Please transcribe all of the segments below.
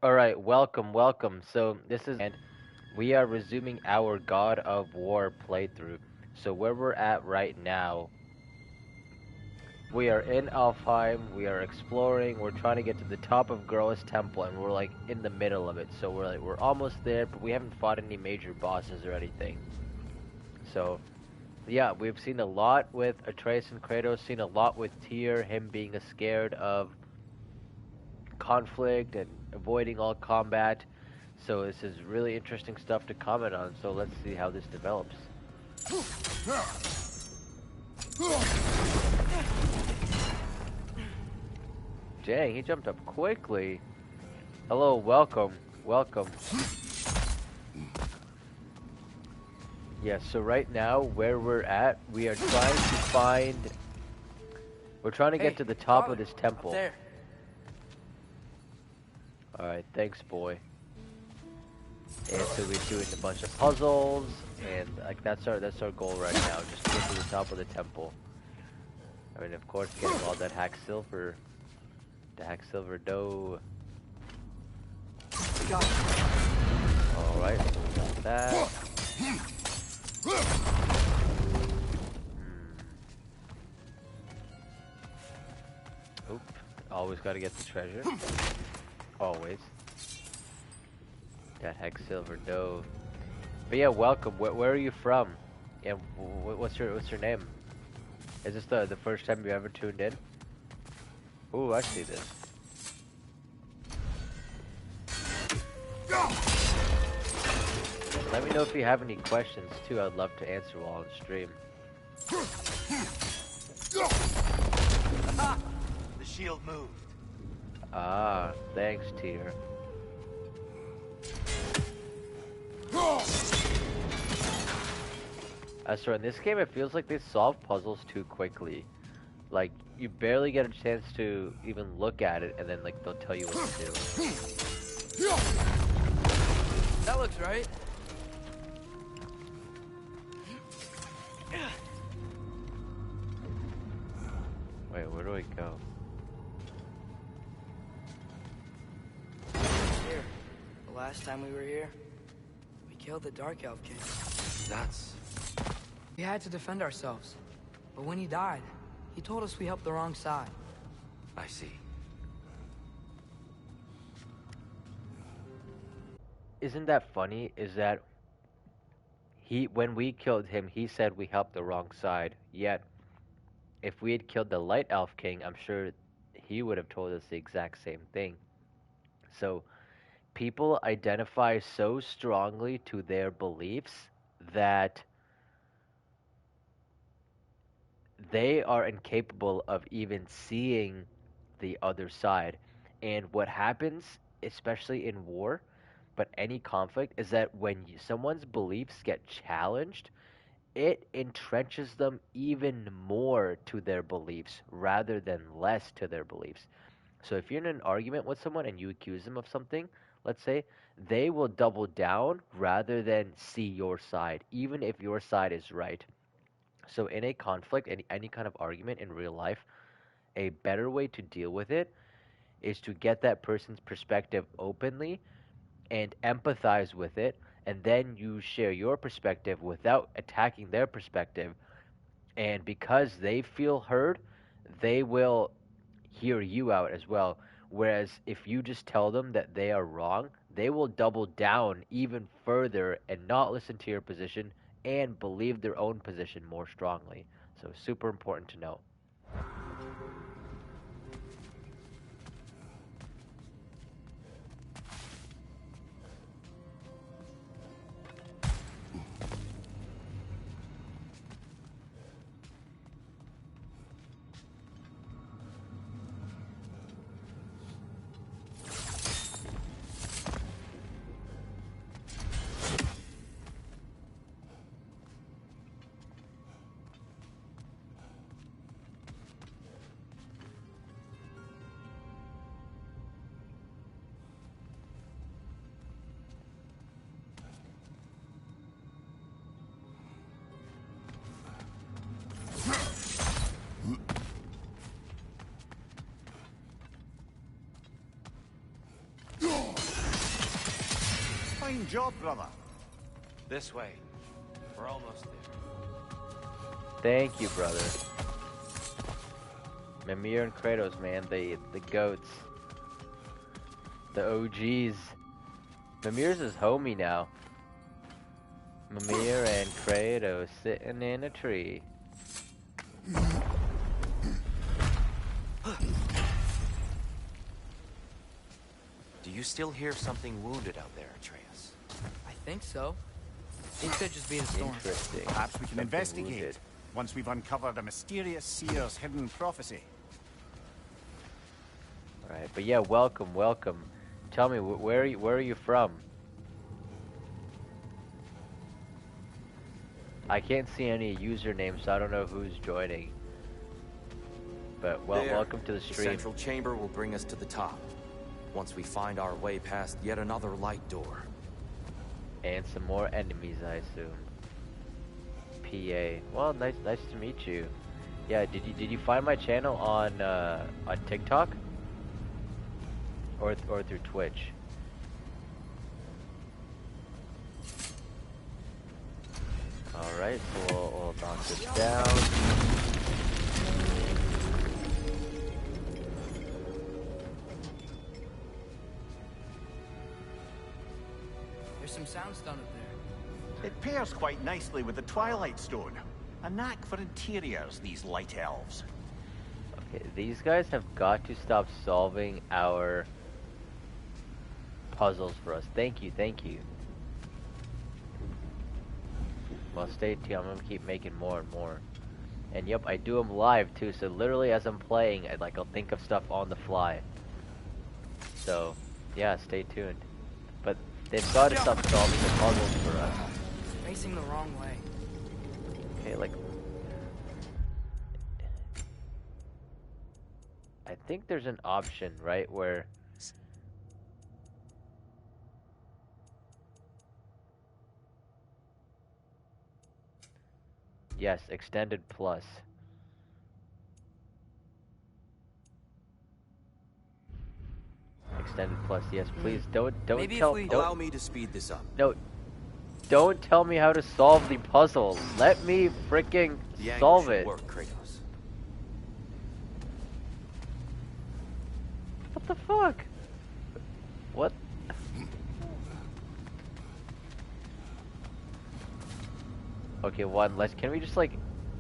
Alright, welcome. So, this is and we are resuming our God of War playthrough. So, where we're at right now, we are in Alfheim, we are exploring, we're trying to get to the top of Groa's Temple, and we're like in the middle of it. So, we're almost there, but we haven't fought any major bosses or anything. So, yeah, we've seen a lot with Atreus and Kratos, seen a lot with Tyr, him being scared of conflict and avoiding all combat. So this is really interesting stuff to comment on. So let's see how this develops. Dang, he jumped up quickly. Hello, welcome. Yeah, so right now where we're at, we are trying to find. We're trying to get to the top of this temple. There. All right, thanks, boy. And so we're doing a bunch of puzzles, and like that's our goal right now, just to get to the top of the temple. I mean, of course, getting all that hack silver, the hack silver dough. Got it. All right, so we got that. Oop, always got to get the treasure. Always. That heck silver dough. But yeah, welcome. Where are you from? And what's your name? Is this the first time you ever tuned in? Ooh, I see this. Let me know if you have any questions too. I'd love to answer while on stream. The shield moved. Ah, thanks, Tyr. So in this game, it feels like they solve puzzles too quickly. Like, you barely get a chance to even look at it, and then, like, they'll tell you what to do. That looks right. Wait, where do I go? Here, the last time we were here, we killed the Dark Elf King. That's... We had to defend ourselves, but when he died, he told us we helped the wrong side. I see. Isn't that funny? Is that when we killed him, he said we helped the wrong side. Yet, if we had killed the Light Elf King, I'm sure he would have told us the exact same thing. So, people identify so strongly to their beliefs that they are incapable of even seeing the other side. And what happens, especially in war, but any conflict, is that when someone's beliefs get challenged, it entrenches them even more to their beliefs rather than less to their beliefs. So if you're in an argument with someone and you accuse them of something, let's say, they will double down rather than see your side, even if your side is right. So in a conflict, any kind of argument in real life, a better way to deal with it is to get that person's perspective openly and empathize with it, and then you share your perspective without attacking their perspective. And because they feel heard, they will hear you out as well. Whereas if you just tell them that they are wrong, they will double down even further and not listen to your position and believe their own position more strongly. So, super important to know. Fine job, brother. This way. We're almost there. Thank you, brother. Mimir and Kratos, man, the goats. The OGs. Mimir's his homie now. Mimir and Kratos sitting in a tree. Do you still hear something wounded out there, Atreus? I think so. It could just be the storm. Interesting. Perhaps we can Something investigate wounded. once we've uncovered a mysterious seer's hidden prophecy. Alright, but yeah, welcome, welcome. Tell me, where are you from? I can't see any usernames, so I don't know who's joining. But welcome to the The stream. central chamber will bring us to the top. Once we find our way past yet another light door. And some more enemies, I assume. PA. Well, nice to meet you. Yeah, did you find my channel on TikTok? Or through Twitch? Alright, so we'll knock this down. There's some soundstone up there. It pairs quite nicely with the Twilight Stone. A knack for interiors, these light elves. Okay, these guys have got to stop solving our puzzles for us. Thank you, thank you. Well, stay tuned. I'm gonna keep making more and more. And yep, I do them live too. So literally, as I'm playing, I'll think of stuff on the fly. So, yeah, stay tuned. But they've got to stop solving the puzzles for us. It's facing the wrong way. Okay, like, I think there's an option, right, where yes, extended plus. Extended plus, yes, please don't Maybe tell if we Allow me to speed this up. no, don't tell me how to solve the puzzle. Let me freaking The angle solve should it. work, Kratos. What the fuck? What? Okay, can we just like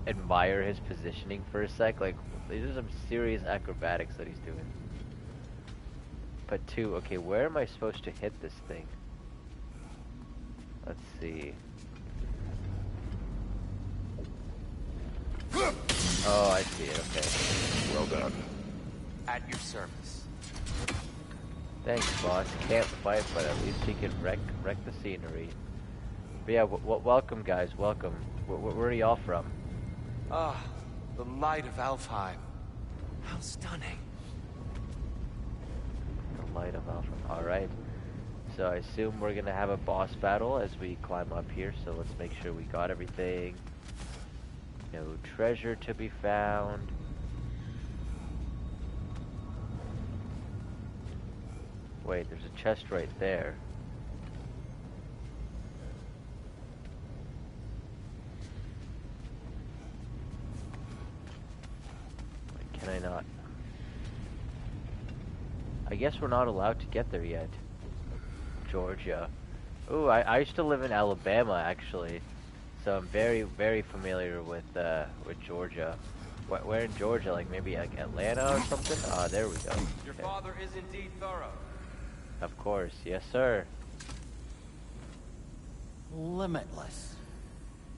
admire his positioning for a sec? Like, these are some serious acrobatics that he's doing. But two, okay, where am I supposed to hit this thing? Let's see. Oh, I see it, okay. Well done. At your service. Thanks, boss. Can't fight, but at least he can wreck the scenery. But yeah, welcome, guys. Welcome. Where are y'all from? Ah, the light of Alfheim. How stunning. The light of Alpha. All right. So I assume we're gonna have a boss battle as we climb up here. So let's make sure we got everything. No treasure to be found. Wait, there's a chest right there. Wait, can I not? I guess we're not allowed to get there yet. Georgia. Ooh, I used to live in Alabama actually, so I'm very familiar with Georgia. Where in Georgia? Like maybe like Atlanta or something? Ah, there we go. Your Okay. father is indeed thorough. Of course, yes sir. Limitless.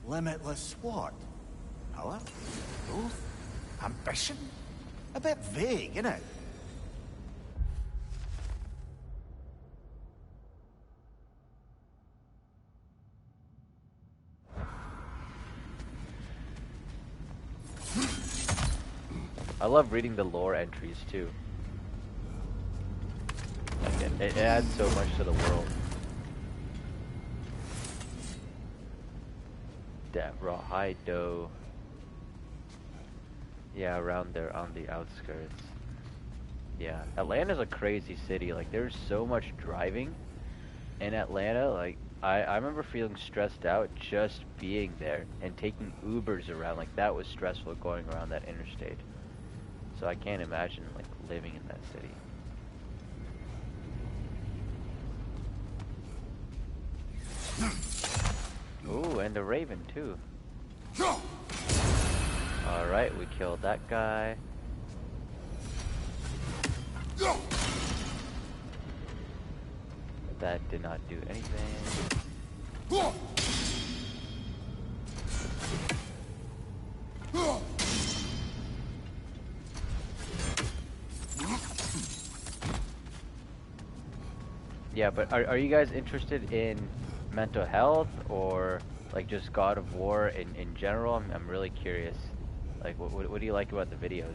Limitless what? Power? Growth? Ambition? A bit vague, isn't it? I love reading the lore entries too. Like it adds so much to the world. That rawhide dough. Yeah, around there on the outskirts. Yeah, Atlanta's a crazy city. Like there's so much driving in Atlanta, like I remember feeling stressed out just being there and taking Ubers around. Like that was stressful going around that interstate. So I can't imagine like living in that city. Ooh, and a raven too. Alright, we killed that guy. That did not do anything. Yeah, but are you guys interested in mental health or like just God of War in general? I'm really curious. Like, what do you like about the videos?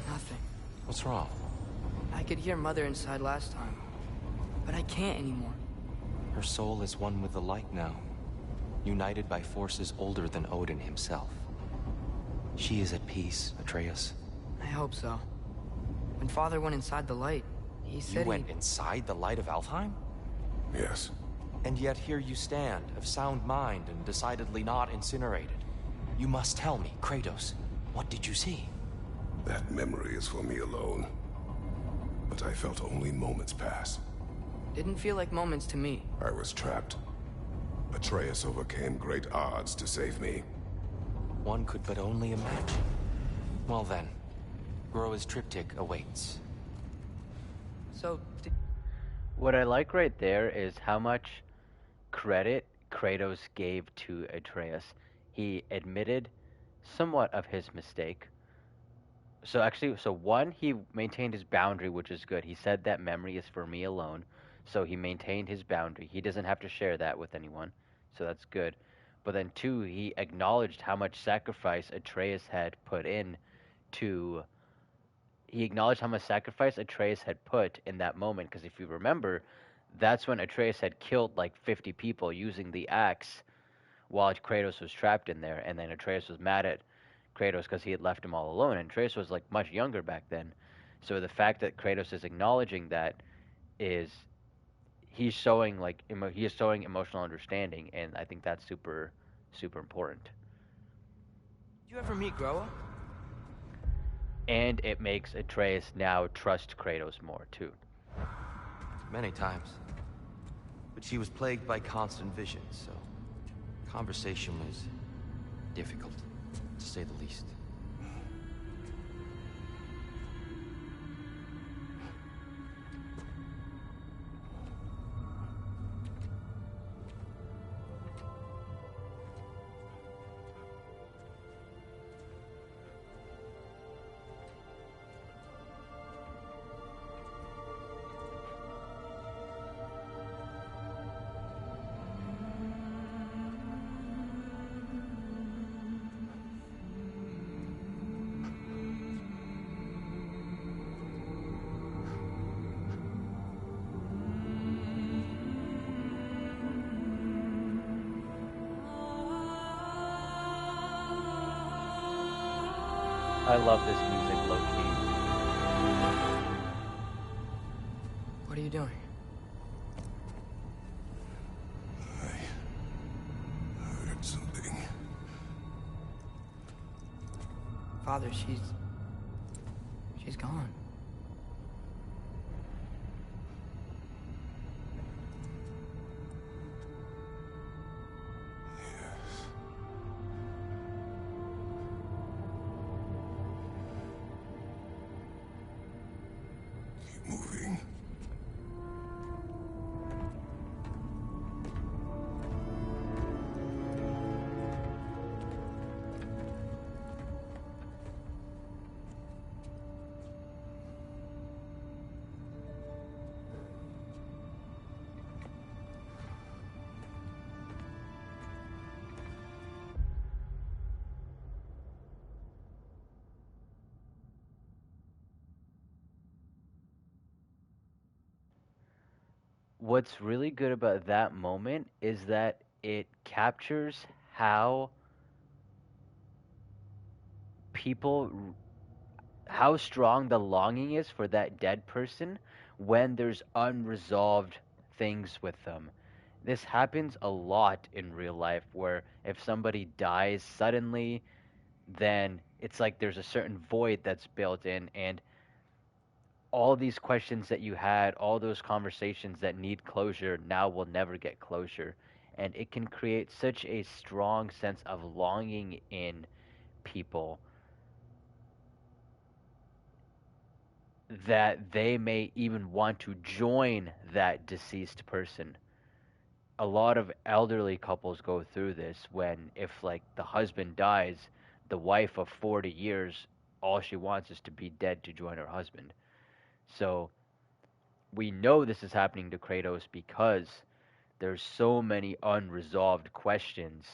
Nothing. What's wrong? I could hear Mother inside last time, but I can't anymore. Her soul is one with the light now, united by forces older than Odin himself. She is at peace, Atreus. I hope so. When Father went inside the light, he said You went inside the light of Alfheim? Yes. And yet here you stand, of sound mind and decidedly not incinerated. You must tell me, Kratos, what did you see? That memory is for me alone. But I felt only moments pass. Didn't feel like moments to me. I was trapped. Atreus overcame great odds to save me. One could but only imagine. Well then, Groa's triptych awaits. So, What I like right there is how much credit Kratos gave to Atreus. He admitted somewhat of his mistake. So actually, so one, he maintained his boundary, which is good. He said that memory is for me alone. So he maintained his boundary. He doesn't have to share that with anyone. So that's good. But then two, he acknowledged how much sacrifice Atreus had put in to he acknowledged how much sacrifice Atreus had put in that moment. Because if you remember, that's when Atreus had killed like 50 people using the axe while Kratos was trapped in there. And then Atreus was mad at Kratos because he had left him all alone. And Atreus was like much younger back then. So the fact that Kratos is acknowledging that is he's showing like he is showing emotional understanding, and I think that's super super important. did you ever meet Groa? And it makes Atreus now trust Kratos more too. Many times. But she was plagued by constant visions, so conversation was difficult, to say the least. I love this music, Loki. What are you doing? I heard something. Father, she's gone. Moving. What's really good about that moment is that it captures how people how strong the longing is for that dead person when there's unresolved things with them. This happens a lot in real life where if somebody dies suddenly, then it's like there's a certain void that's built in, and all these questions that you had, all those conversations that need closure now will never get closure. And it can create such a strong sense of longing in people that they may even want to join that deceased person. A lot of elderly couples go through this when, if like the husband dies, the wife of 40 years, all she wants is to be dead to join her husband. So we know this is happening to Kratos because there's so many unresolved questions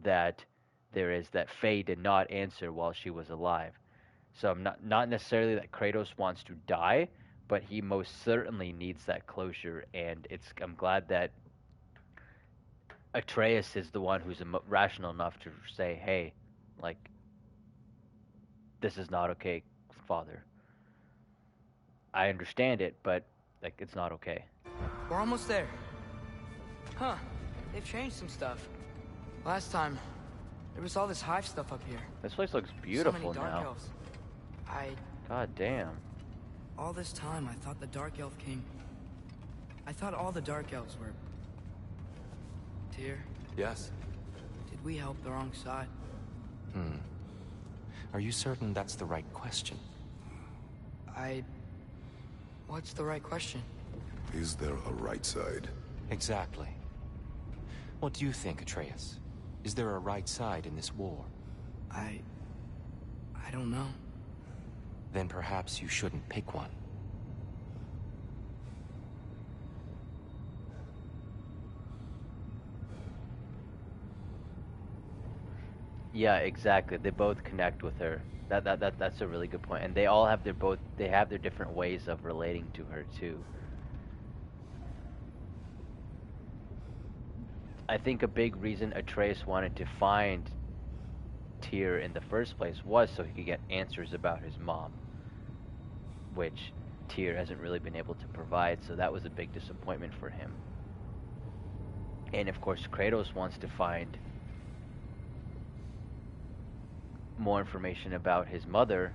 that there is that Faye did not answer while she was alive. So I'm not necessarily that Kratos wants to die, but he most certainly needs that closure, and I'm glad that Atreus is the one who's rational enough to say, "Hey, like this is not okay, father. I understand it, but like it's not okay." We're almost there. Huh. They've changed some stuff. Last time, there was all this hive stuff up here. This place looks So beautiful many dark now. elves. God damn. All this time, I thought the Dark Elf King... I thought all the Dark Elves were... Tyr, Yes? did we help the wrong side? Are you certain that's the right question? What's the right question? Is there a right side? Exactly. What do you think, Atreus? Is there a right side in this war? I don't know. Then perhaps you shouldn't pick one. Yeah, exactly. They both connect with her. That's a really good point. And they all have their different ways of relating to her too. I think a big reason Atreus wanted to find Tyr in the first place was so he could get answers about his mom, which Tyr hasn't really been able to provide, so that was a big disappointment for him. And of course, Kratos wants to find more information about his mother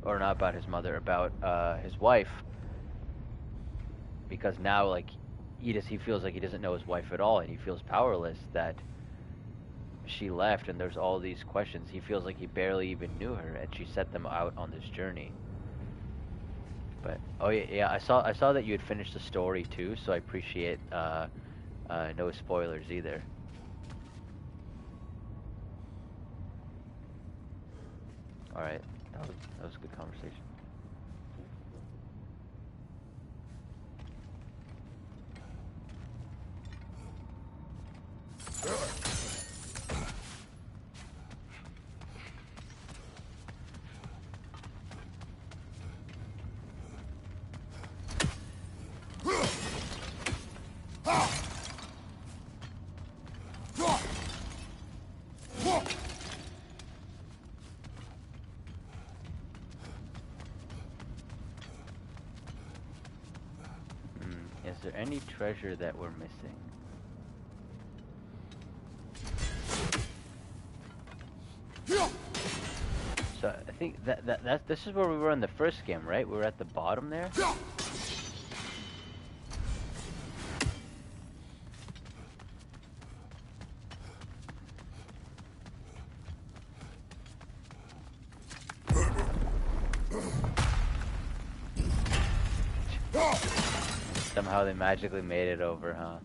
or not about his mother, about his wife, because now like he feels like he doesn't know his wife at all, and he feels powerless that she left, and there's all these questions. He feels like he barely even knew her, and she set them out on this journey. But oh yeah, I saw that you had finished the story too, so I appreciate no spoilers either. All right, that was a good conversation. Is there any treasure that we're missing? So I think that's this is where we were in the first game, right? We were at the bottom there. Somehow they magically made it over, huh?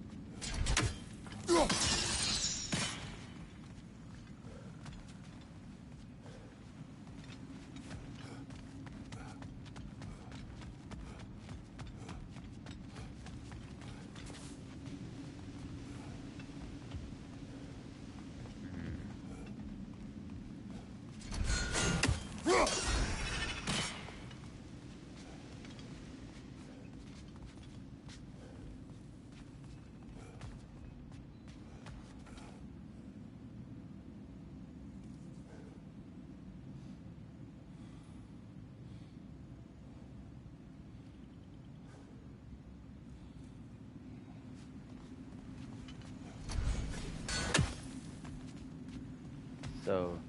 So,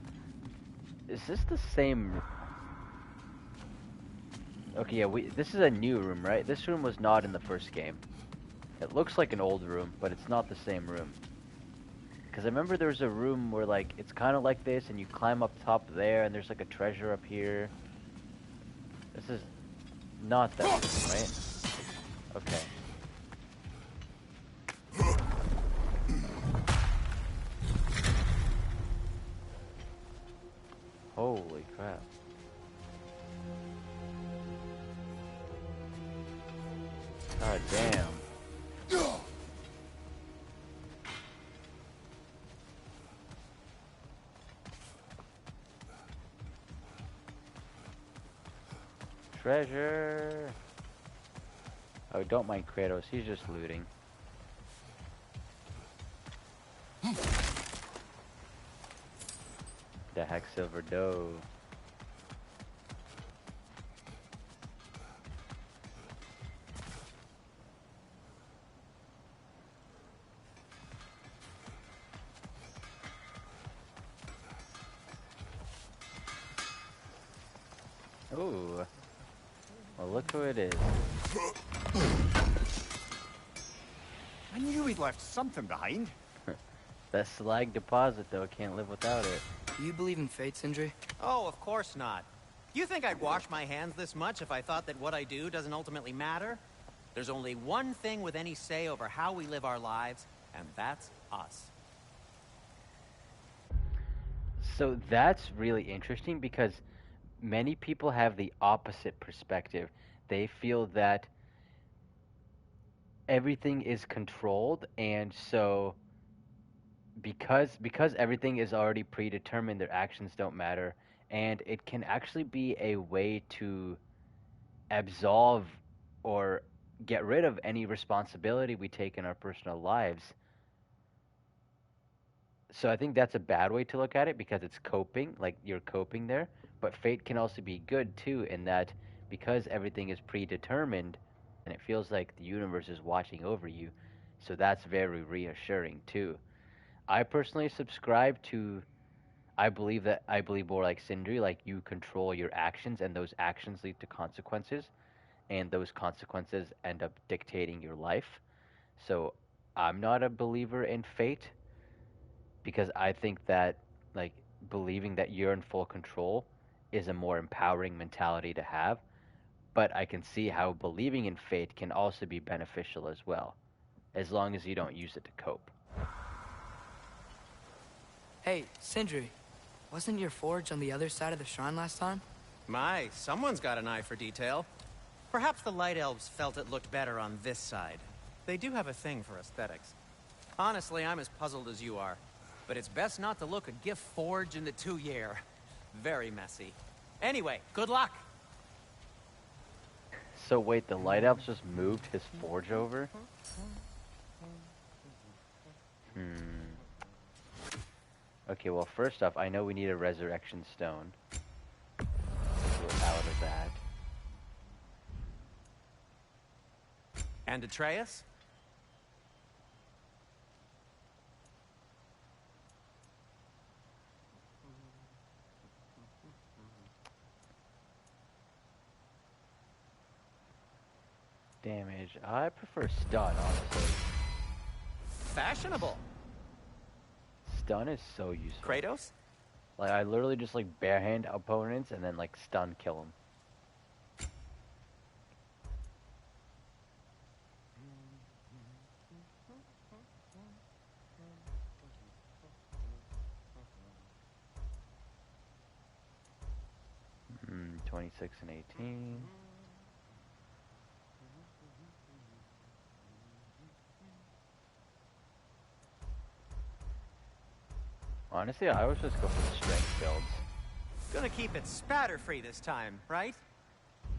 is this the same? Okay, yeah, this is a new room, right? This room was not in the first game. It looks like an old room, but it's not the same room. Because I remember there was a room where, like, it's kind of like this, and you climb up top there, and there's, like, a treasure up here. This is not that room, right? Okay. Holy crap. God damn. Treasure. Oh, don't mind Kratos, he's just looting. The heck, silver dough. Ooh. Well, look who it is. I knew we'd left something behind. That slag deposit, though, can't live without it. Do you believe in fate, Sindri? Oh, of course not. You think I'd wash my hands this much if I thought that what I do doesn't ultimately matter? There's only one thing with any say over how we live our lives, and that's us. So that's really interesting because many people have the opposite perspective. They feel that everything is controlled, and so because everything is already predetermined, their actions don't matter, and it can actually be a way to absolve or get rid of any responsibility we take in our personal lives. So I think that's a bad way to look at it because it's coping, like you're coping there. But fate can also be good too, in that because everything is predetermined and it feels like the universe is watching over you. So that's very reassuring too. I personally subscribe to, I believe more like Sindri, like you control your actions and those actions lead to consequences and those consequences end up dictating your life. So I'm not a believer in fate because I think that like believing that you're in full control is a more empowering mentality to have, but I can see how believing in fate can also be beneficial as well, as long as you don't use it to cope. Hey, Sindri, wasn't your forge on the other side of the shrine last time? My, someone's got an eye for detail. Perhaps the Light Elves felt it looked better on this side. They do have a thing for aesthetics. Honestly, I'm as puzzled as you are. But it's best not to look a gift forge in the 2-year. Very messy. Anyway, good luck! So wait, the Light Elves just moved his forge over? Okay, well first off, I know we need a resurrection stone. We're out of that. And Atreus? Damage. I prefer stun, honestly. Fashionable. Stun is so useful. Kratos? Like, I literally just, like, barehand opponents and then, like, stun kill them. Hmm, 26 and 18. Honestly, I always just go for the strength builds. Gonna keep it spatter-free this time, right?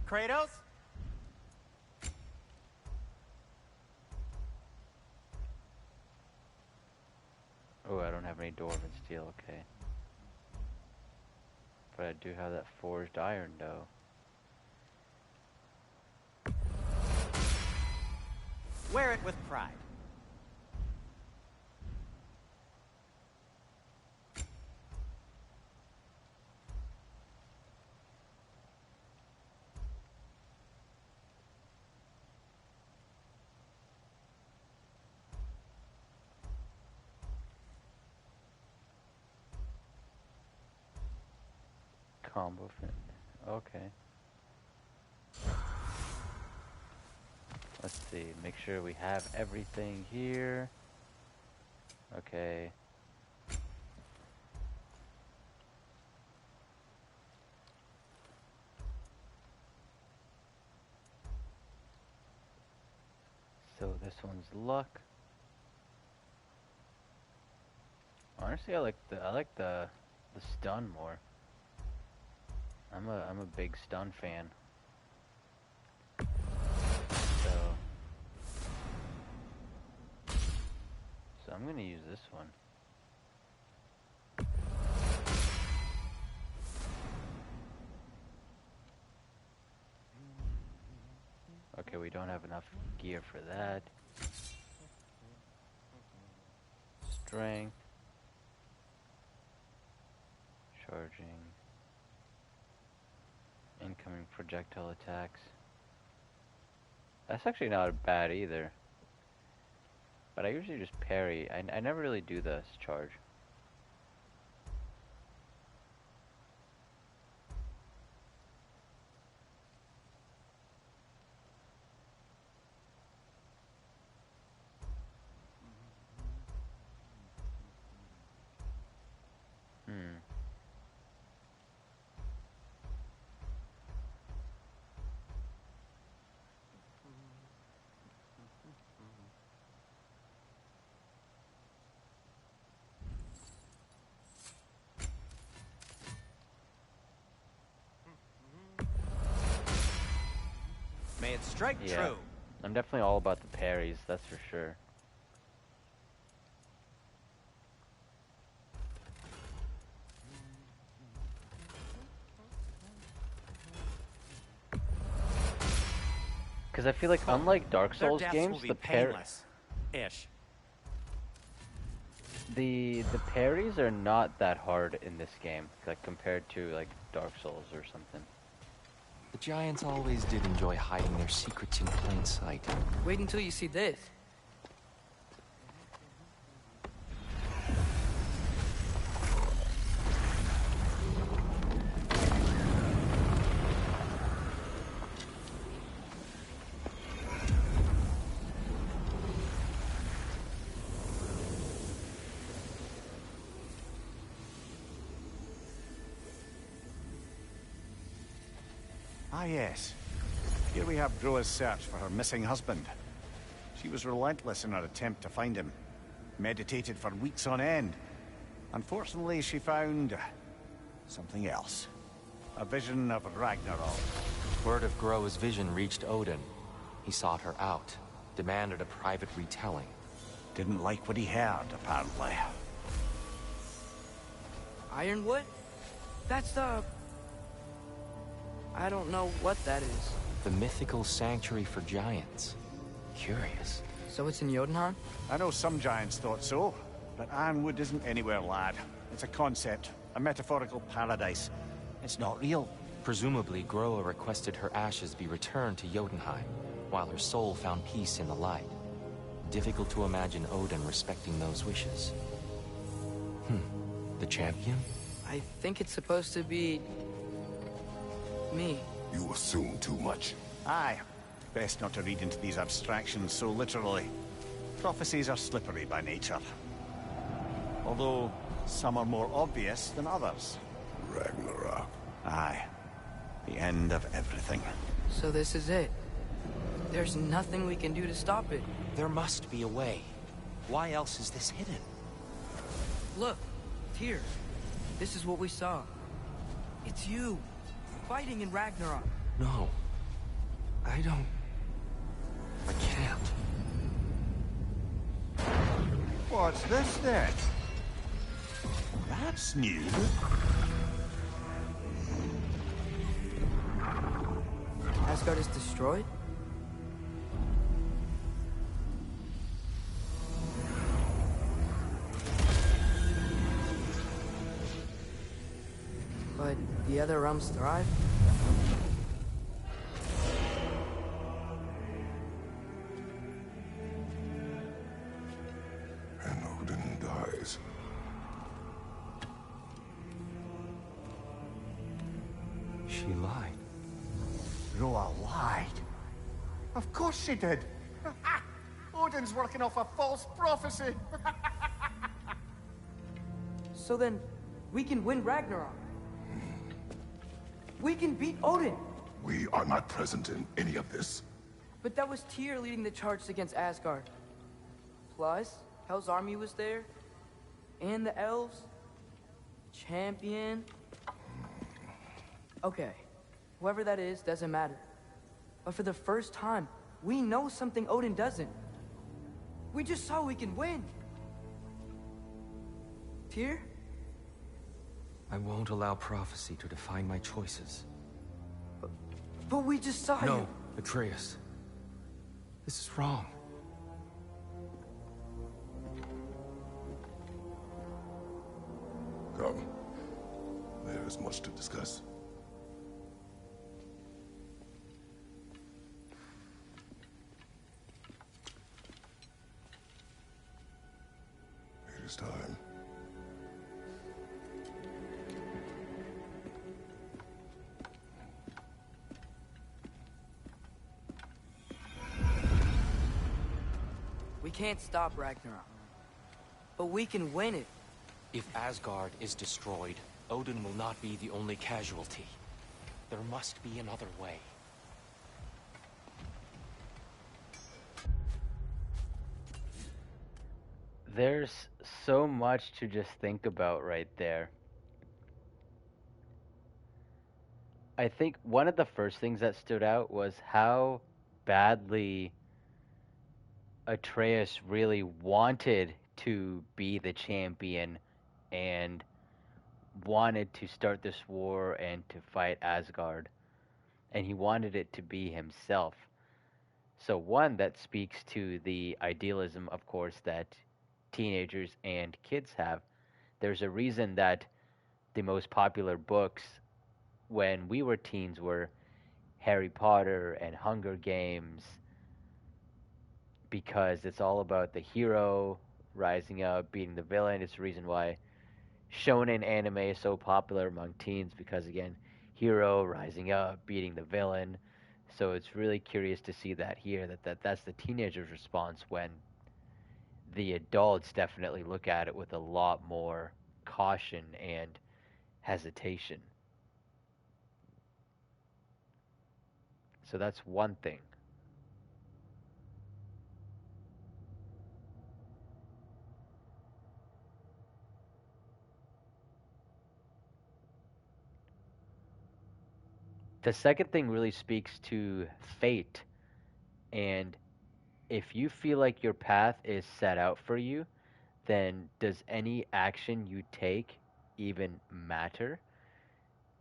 Kratos? Oh, I don't have any dwarven steel, okay. But I do have that forged iron, though. Wear it with pride. Combo fit. Okay. Let's see. Make sure we have everything here. Okay. So this one's luck. Honestly, I like the stun more. I'm a big stun fan. So I'm gonna use this one. Okay, we don't have enough gear for that. Strength. Charging. Incoming projectile attacks. That's actually not bad either. But I usually just parry. I never really do this charge. May it strike true. I'm definitely all about the parries, that's for sure. Because I feel like unlike Dark Souls games, the parries are not that hard in this game, like compared to like Dark Souls or something. The giants always did enjoy hiding their secrets in plain sight. Wait until you see this. Ah, yes. Here we have Groa's search for her missing husband. She was relentless in her attempt to find him. Meditated for weeks on end. Unfortunately, she found something else. A vision of Ragnarok. Word of Groa's vision reached Odin. He sought her out, demanded a private retelling. Didn't like what he heard, apparently. Ironwood? That's the... I don't know what that is. The mythical sanctuary for giants. Curious. So it's in Jotunheim? I know some giants thought so, but Ironwood isn't anywhere, lad. It's a concept, a metaphorical paradise. It's not real. Presumably, Groa requested her ashes be returned to Jotunheim, while her soul found peace in the light. Difficult to imagine Odin respecting those wishes. The champion? I think it's supposed to be... me. You assume too much. Aye. Best not to read into these abstractions so literally. Prophecies are slippery by nature. Although, some are more obvious than others. Ragnarok. Aye. The end of everything. So this is it. There's nothing we can do to stop it. There must be a way. Why else is this hidden? Look, here. This is what we saw. It's you, fighting in Ragnarok. No. I don't... I can't. What's this then? That's new. Asgard is destroyed? But the other realms thrive? And Odin dies. She lied. Groa lied. Of course she did. Odin's working off a false prophecy. So then, we can win Ragnarok. We can beat Odin. We are not present in any of this. But that was Tyr leading the charge against Asgard. Plus, Hell's army was there. And the elves. Champion. Okay. Whoever that is, doesn't matter. But for the first time, we know something Odin doesn't. We just saw we can win. Tyr? I won't allow prophecy to define my choices. But we just saw you. No, Atreus. This is wrong. Come. There is much to discuss. It is time. We can't stop Ragnarok. But we can win it. If Asgard is destroyed, Odin will not be the only casualty. There must be another way. There's so much to just think about right there. I think one of the first things that stood out was how badly Atreus really wanted to be the champion and wanted to start this war and to fight Asgard. And he wanted it to be himself. So one, that speaks to the idealism, of course, that teenagers and kids have. There's a reason that the most popular books when we were teens were Harry Potter and Hunger Games, because it's all about the hero rising up, beating the villain. It's the reason why shonen anime is so popular among teens, because again, hero rising up, beating the villain. So it's really curious to see that here, that's the teenager's response, when the adults definitely look at it with a lot more caution and hesitation. So that's one thing. The second thing really speaks to fate, and if you feel like your path is set out for you, then does any action you take even matter?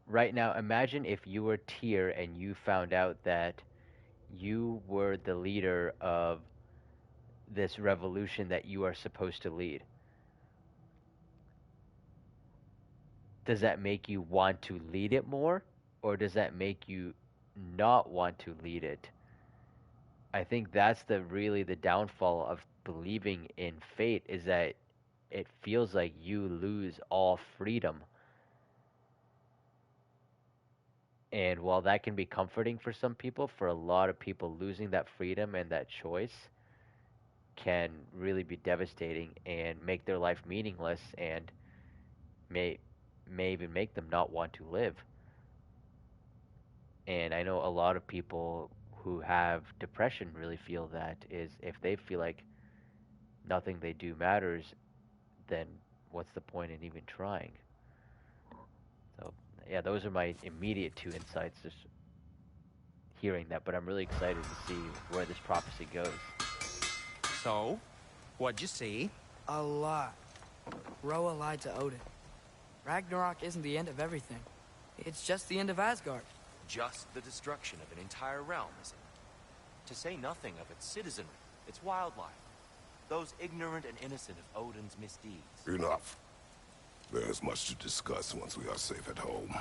Right now, imagine if you were Tyr and you found out that you were the leader of this revolution that you are supposed to lead. Does that make you want to lead it more, or does that make you not want to lead it? I think that's really the downfall of believing in fate, is that it feels like you lose all freedom. And while that can be comforting for some people, for a lot of people, losing that freedom and that choice can really be devastating and make their life meaningless, and may even make them not want to live. And I know a lot of people who have depression really feel that, is if they feel like nothing they do matters, then what's the point in even trying? So yeah, those are my immediate two insights just hearing that, but I'm really excited to see where this prophecy goes. So, what'd you see? A lot. Roa lied to Odin. Ragnarok isn't the end of everything. It's just the end of Asgard. Just the destruction of an entire realm, is it? To say nothing of its citizenry, its wildlife, those ignorant and innocent of Odin's misdeeds. Enough. There is much to discuss once we are safe at home.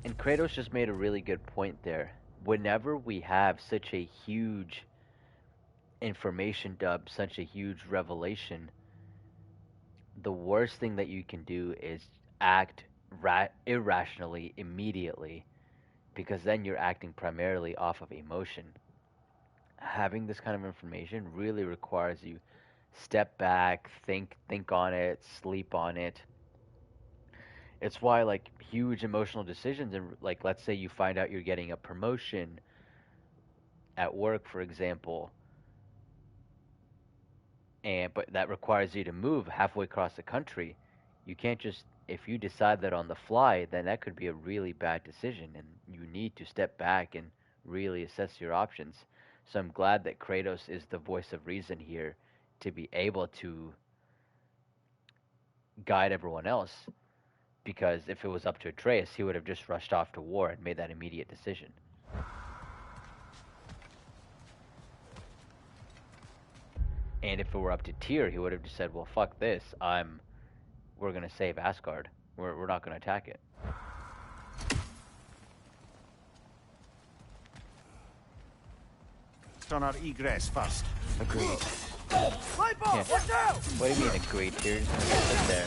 And Kratos just made a really good point there. Whenever we have such a huge information dump, such a huge revelation, the worst thing that you can do is act irrationally immediately, because then you're acting primarily off of emotion. Having this kind of information really requires you step back, think on it, sleep on it. It's why like huge emotional decisions, and like let's say you find out you're getting a promotion at work, for example, and but that requires you to move halfway across the country. You can't just, if you decide that on the fly, then that could be a really bad decision, and you need to step back and really assess your options. So I'm glad that Kratos is the voice of reason here to be able to guide everyone else, because if it was up to Atreus, he would have just rushed off to war and made that immediate decision. And if it were up to Tyr, he would have just said, "Well, fuck this. We're gonna save Asgard. We're not gonna attack it." On our egress first. Agreed. Light bulb, Yeah. watch out! What do you mean agreed, Tyr? Just gonna sit there.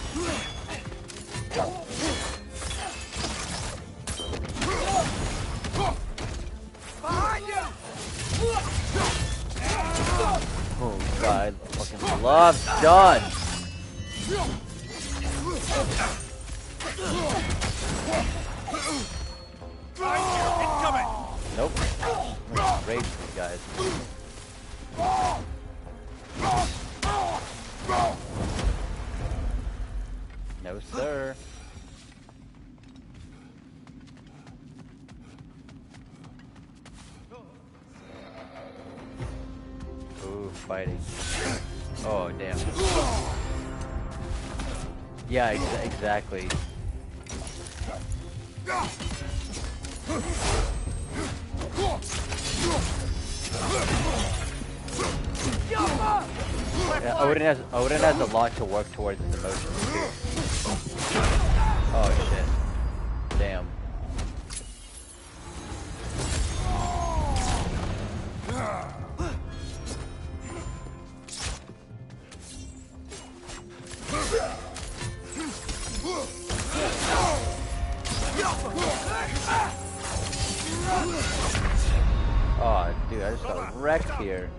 Behind you! Oh god, fucking love done. Nope. Rage these guys. No sir. Ooh, fighting. Oh damn. Yeah, exactly. Yeah, Odin has a lot to work towards his emotions. Oh shit. Damn. Oh, dude, I just got wrecked here.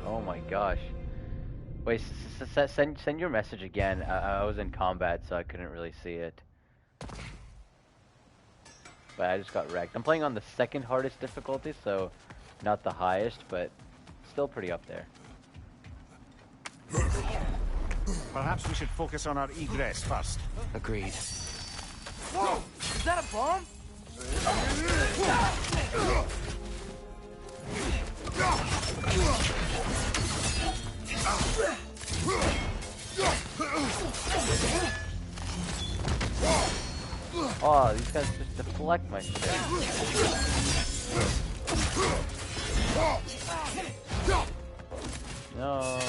Oh my gosh. Wait, send your message again. I was in combat, so I couldn't really see it. But I just got wrecked. I'm playing on the second hardest difficulty, so not the highest, but still pretty up there. Perhaps we should focus on our egress first. Agreed. Whoa! Is that a bomb? Oh, these guys just deflect my shit. No.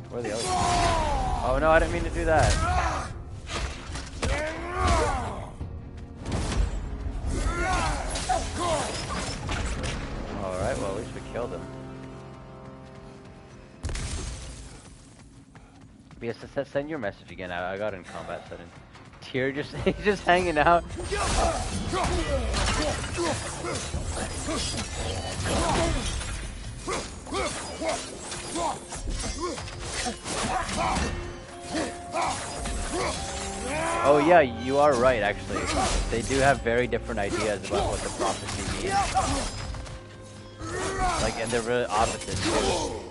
Where are the others? Oh no, I didn't mean to do that. Alright, well at least we killed him. Yes, send your message again. I got in combat setting. Tyr he's just hanging out. Oh yeah, you are right actually. They do have very different ideas about what the prophecy means. Like, and they're really opposite too.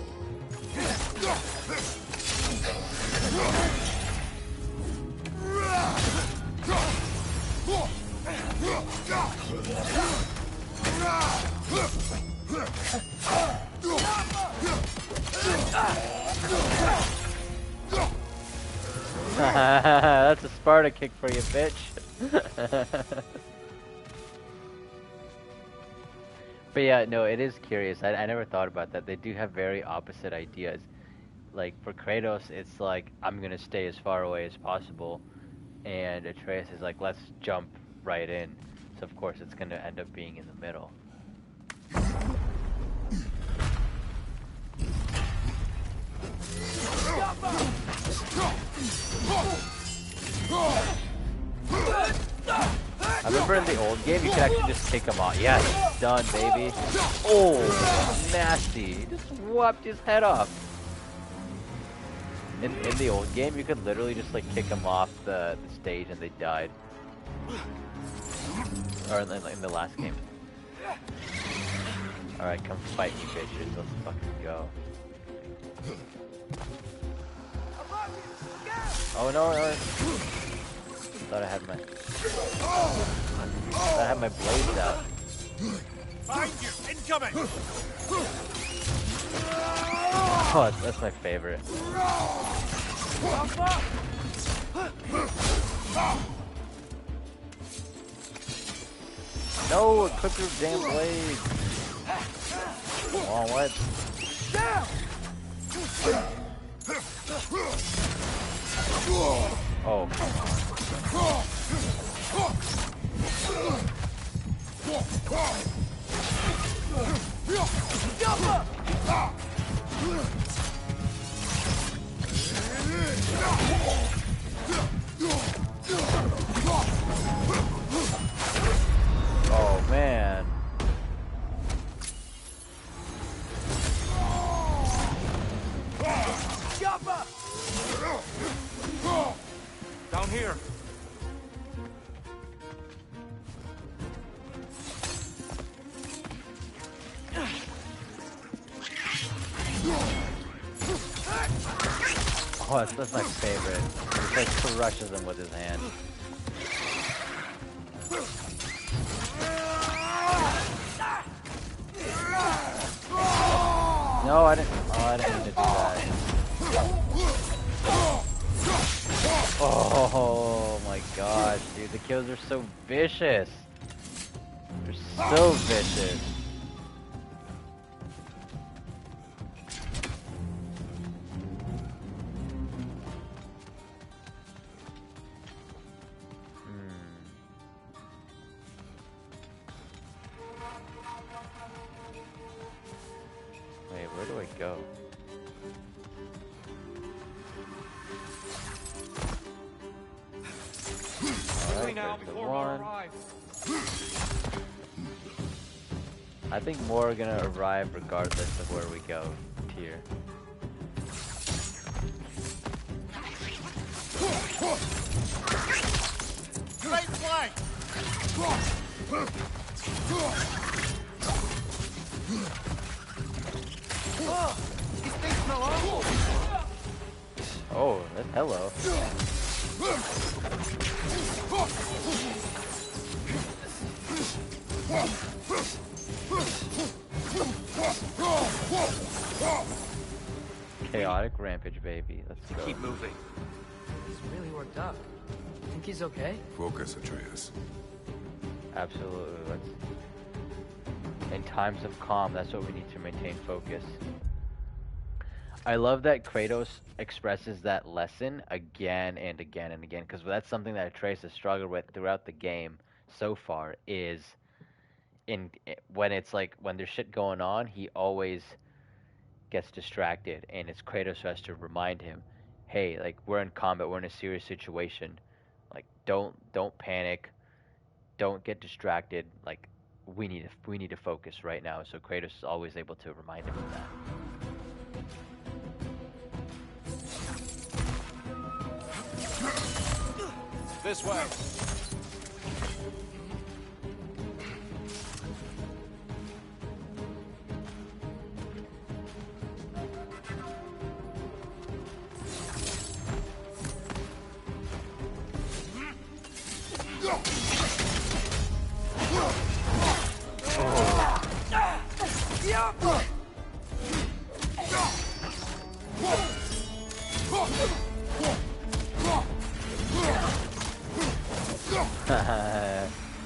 That's a Sparta kick for you, bitch. But yeah, no, it is curious. I never thought about that. They do have very opposite ideas. Like for Kratos, it's like I'm gonna stay as far away as possible, and Atreus is like, let's jump right in. So of course it's gonna end up being in the middle. I remember in the old game you could actually just kick him off. Yes, done, baby. Oh, nasty. He just whopped his head off. In the old game, you could literally just like kick him off the stage and they died. Or in the last game. Alright, come fight me, bitches. Let's fucking go. Oh no, no. Thought I had my blades out. Find you! Incoming! Oh, that's my favorite. No, clip your damn blades. Oh, what? Oh, come Oh man. Down here. Oh, that's my favorite. He like crushes him with his hand. No, I didn't. Oh, I didn't mean to do that. Oh my gosh, dude, the kills are so vicious. They're so vicious. Wait, where do I go? Alright, there's the one. I think more are gonna arrive regardless of where we go here. Right flank! Oh, hello. Chaotic rampage, baby. Let's go. Keep moving. He's really worked up. Think he's okay? Focus, Atreus. Absolutely. Let's. In times of calm, that's what we need to maintain focus. I love that Kratos expresses that lesson again and again and again, because that's something that Atreus has struggled with throughout the game so far. Is when it's like when there's shit going on, he always gets distracted, and it's Kratos who has to remind him, hey, like we're in combat, we're in a serious situation, like don't panic, don't get distracted, like we need to focus right now. So Kratos is always able to remind him of that. This way.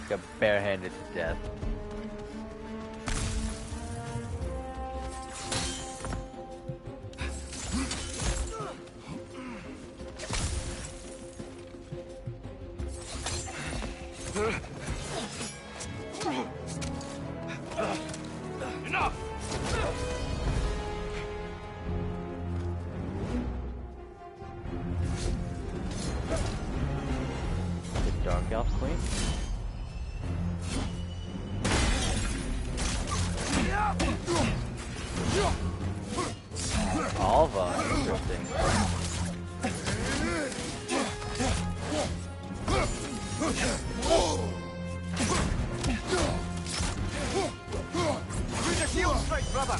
Got barehanded to death. The Dark Elf Queen? Alva, interesting. Use your shield strike, brother!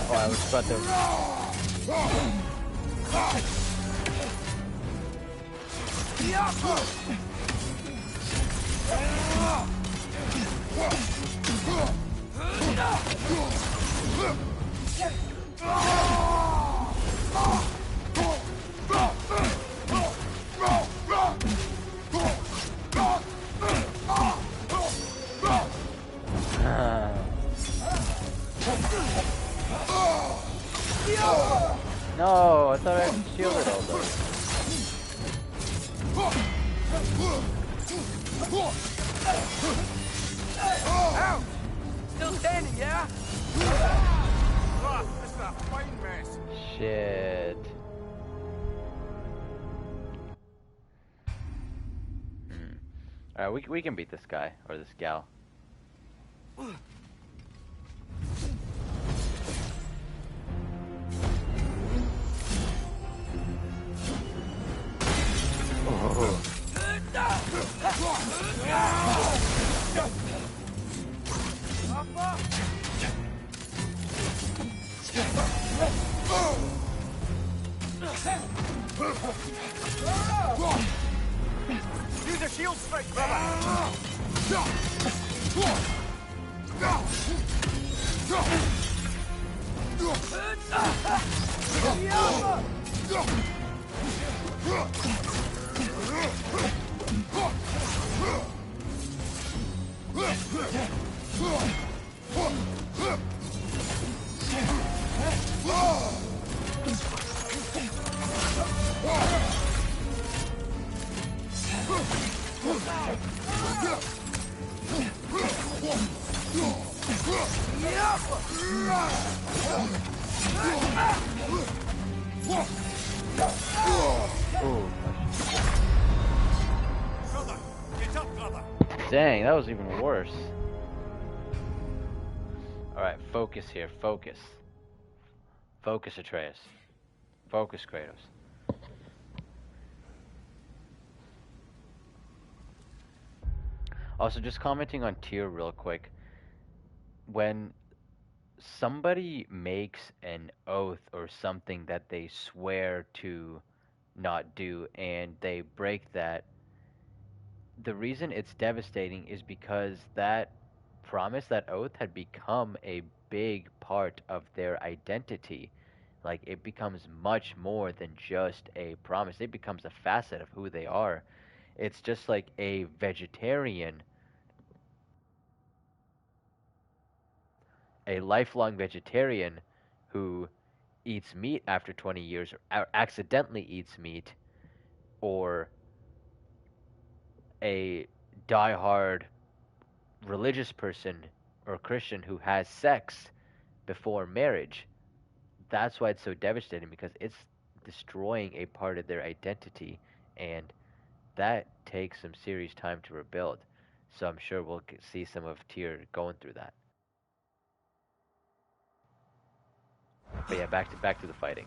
Oh, I was about to... No, I thought I shielded all those. Ow! Still standing, yeah? This is a fine mess. Shit. Alright, we can beat this guy, or this gal. Oh. Use your shield strike, brother! Dang, that was even worse. Alright, focus here, focus. Focus, Atreus. Focus, Kratos. Also, just commenting on Tyr real quick. When somebody makes an oath or something that they swear to not do and they break that, the reason it's devastating is because that promise, that oath, had become a big part of their identity. Like, it becomes much more than just a promise. It becomes a facet of who they are. It's just like a vegetarian, a lifelong vegetarian who eats meat after 20 years or accidentally eats meat, or a diehard religious person or Christian who has sex before marriage. That's why it's so devastating, because it's destroying a part of their identity, and that takes some serious time to rebuild. So I'm sure we'll see some of Tyr going through that. But yeah, back to the fighting.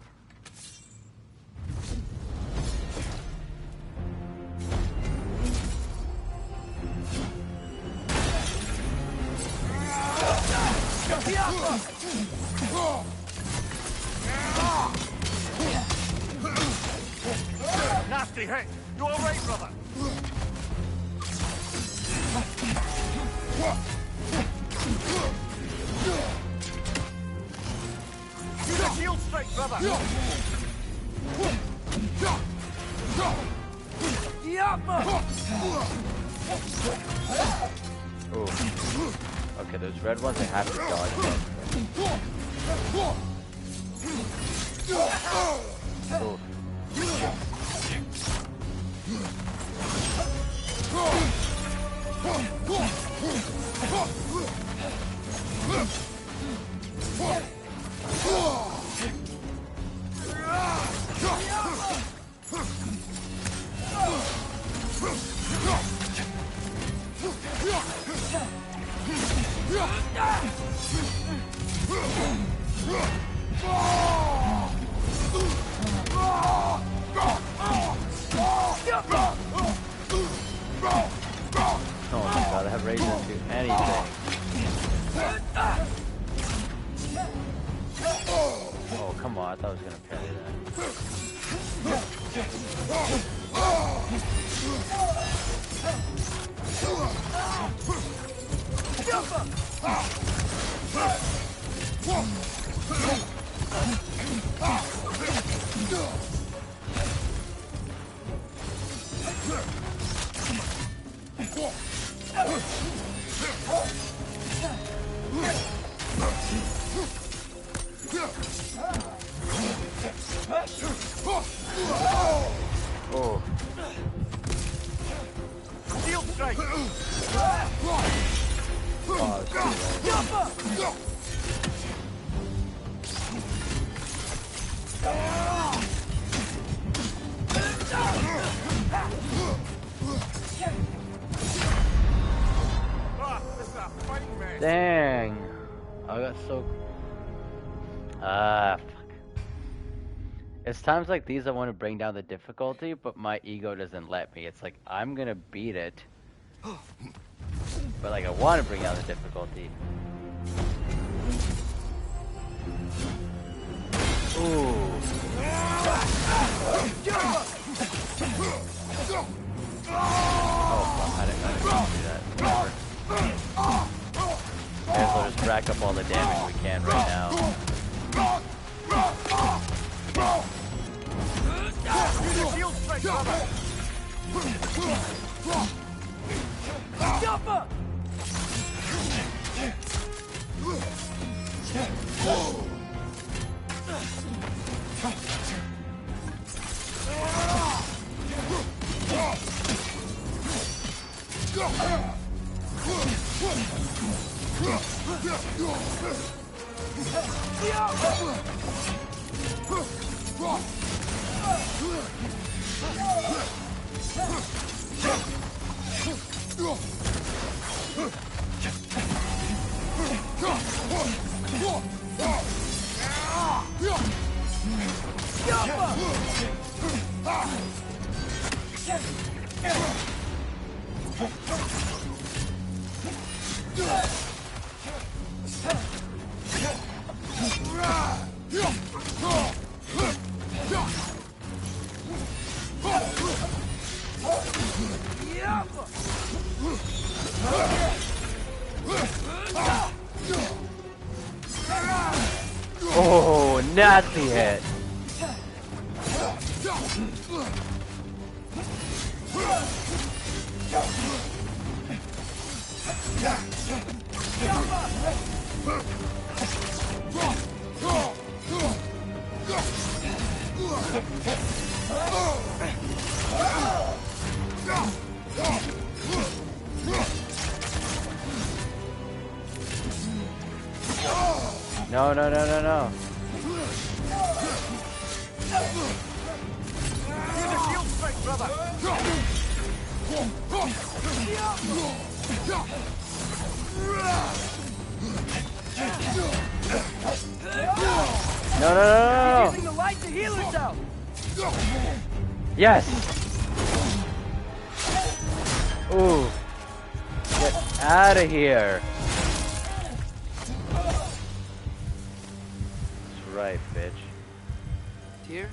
nasty hit. You all right, brother? Use a shield strike, brother. Ooh. Okay, those red ones I have to dodge them. Ooh. Oh my god, I have rage to do anything. Oh, come on, I thought I was gonna parry Oh. Shield strike. Dang. I got so... fuck. It's times like these I want to bring down the difficulty, but my ego doesn't let me. It's like, I'm gonna beat it. But like, I want to bring down the difficulty. Ooh. Oh, fuck, I didn't do that. May as well just rack up all the damage we can right now. Oh, nasty hit. No, no, no, no, no. No, no, no, no. Using the light to heal herself. Yes. Ooh. Get out of here. That's right, bitch. Tyr?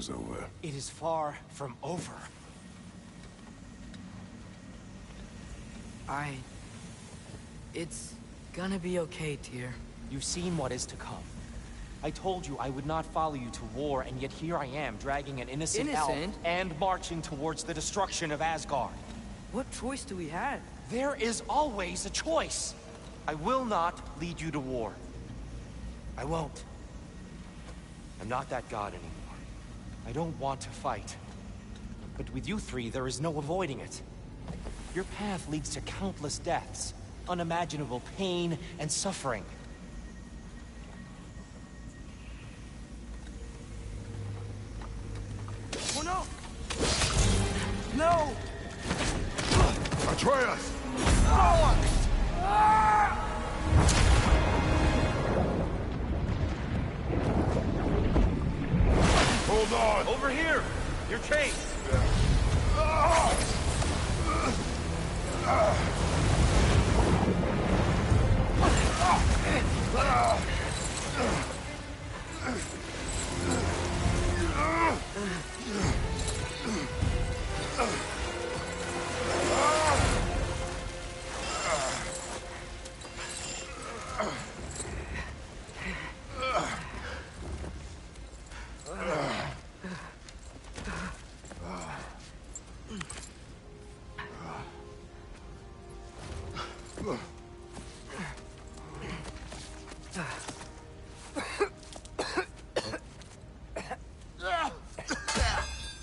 is over. It is far from over. It's gonna be okay, Tyr. You've seen what is to come. I told you I would not follow you to war, and yet here I am, dragging an innocent elf and marching towards the destruction of Asgard. What choice do we have? There is always a choice. I will not lead you to war. I won't. I'm not that god anymore. I don't want to fight. But with you three, there is no avoiding it. Your path leads to countless deaths, unimaginable pain and suffering. Oh no! No! Atreus! Hold on! Over here! You're chased!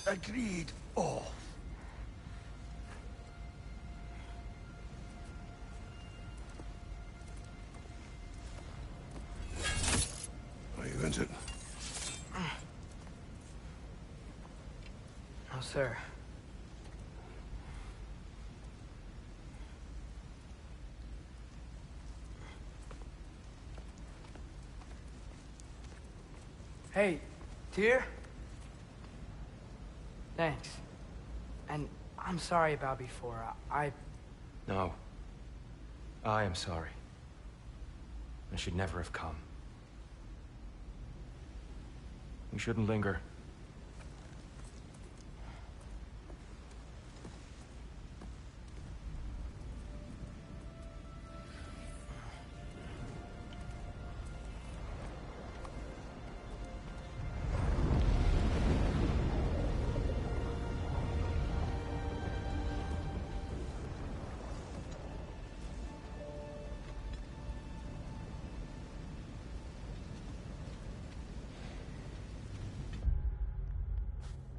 Agreed. Oh. Are you injured? No, sir. Hey, Tyr? Thanks. And I'm sorry about before. No. I am sorry. I should never have come. We shouldn't linger.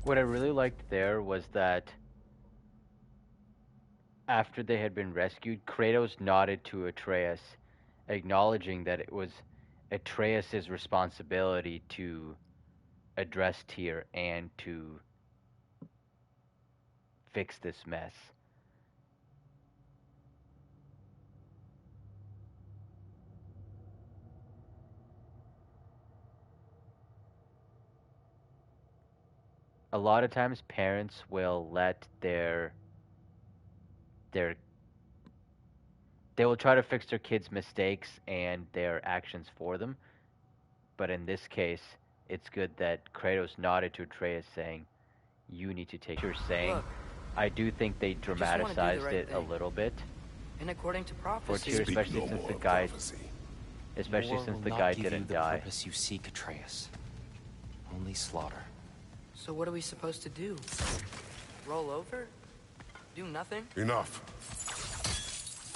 What I really liked there was that after they had been rescued, Kratos nodded to Atreus, acknowledging that it was Atreus's responsibility to address Tyr and to fix this mess. A lot of times parents will let their they will try to fix their kids' mistakes and their actions for them. But in this case, it's good that Kratos nodded to Atreus saying, you need to take your saying. Look, I do think they wanna do the dramatized right it a thing. little bit and according to for prophecy, Tyr, Speak especially no since more the of guy prophecy. especially War since will the not guy give didn't you the die. purpose you seek, Atreus. Only slaughter. so what are we supposed to do? Roll over? Do nothing? Enough.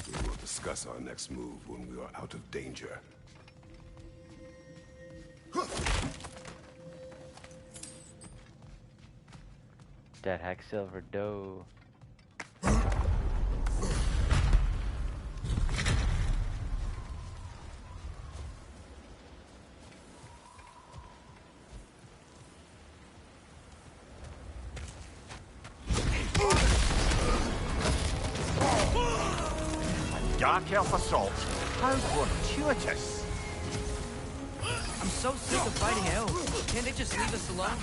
We will discuss our next move when we are out of danger. That hack silver dough. Dark Elf assault. How fortuitous. I'm so sick of fighting elves. Can't they just leave us alone?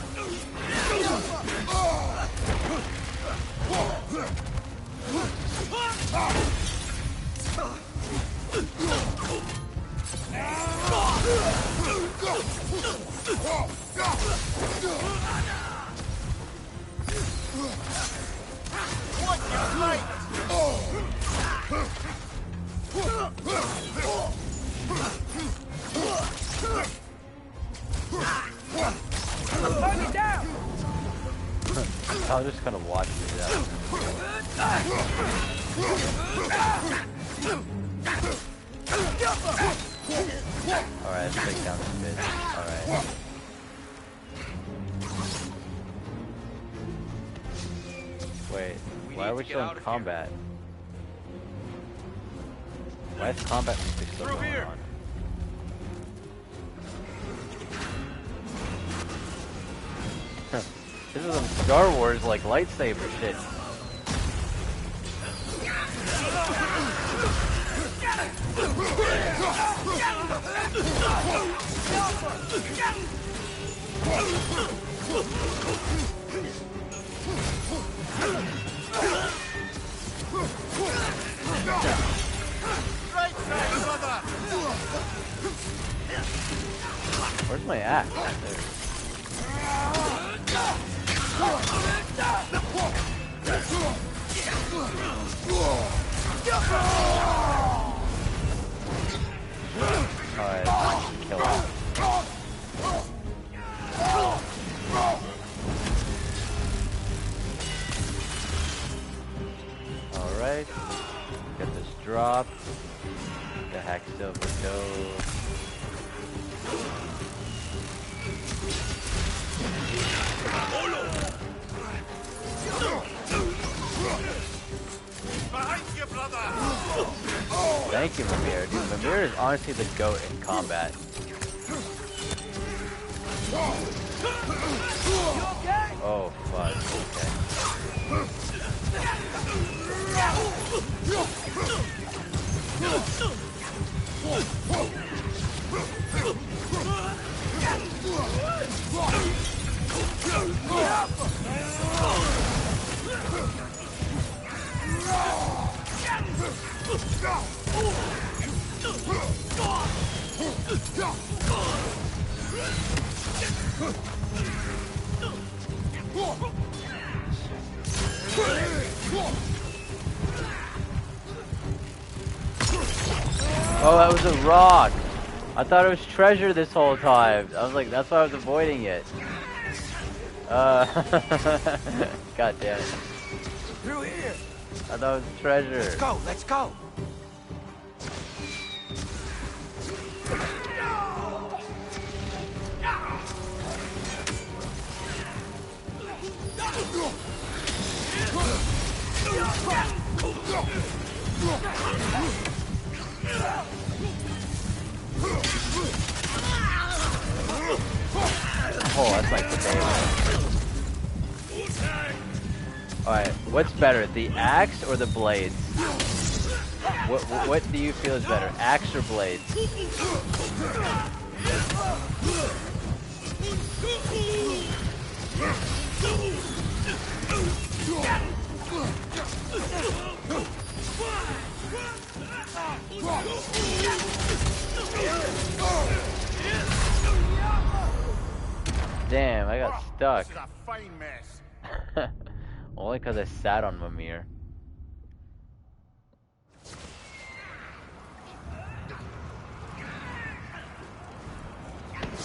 I'll just kind of watch you do that. Alright, let's take down this bitch. Alright. Wait, why are we still in combat? Why is combat music still going on? This is some Star Wars like lightsaber shit. Where's my axe? There. Alright, kill him. Alright, get this drop. The heck silver goes. Thank you, Mimir. Dude, Mimir is honestly the GOAT in combat. Oh, fuck. Oh, that was a rock. I thought it was treasure this whole time. I was like, that's why I was avoiding it. God damn it. Through here. I thought it was treasure. Let's go, let's go. Oh, that's like the Alright, what's better, the axe or the blades? What do you feel is better, axe or blades? Damn, I got stuck. This is a fine mess. Only because I sat on Mimir.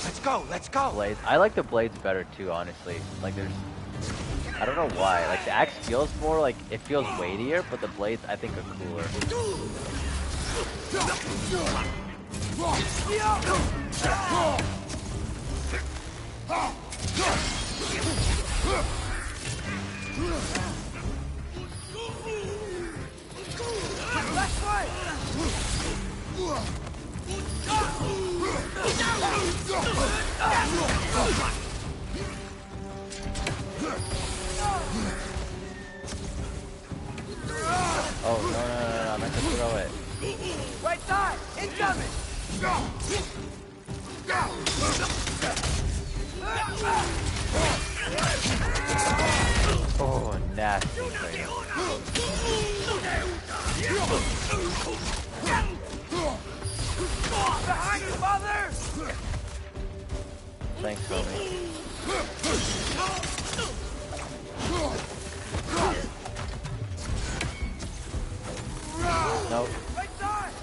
Let's go, let's go. Blades. I like the blades better too, honestly. Like there's, I don't know why. Like the axe feels more like it feels weightier, but the blades I think are cooler. Oh, no, I meant to throw it. Right side! Incoming! Oh, nasty Kratos. Behind you, mother! Thanks, homie. Nope. Right side!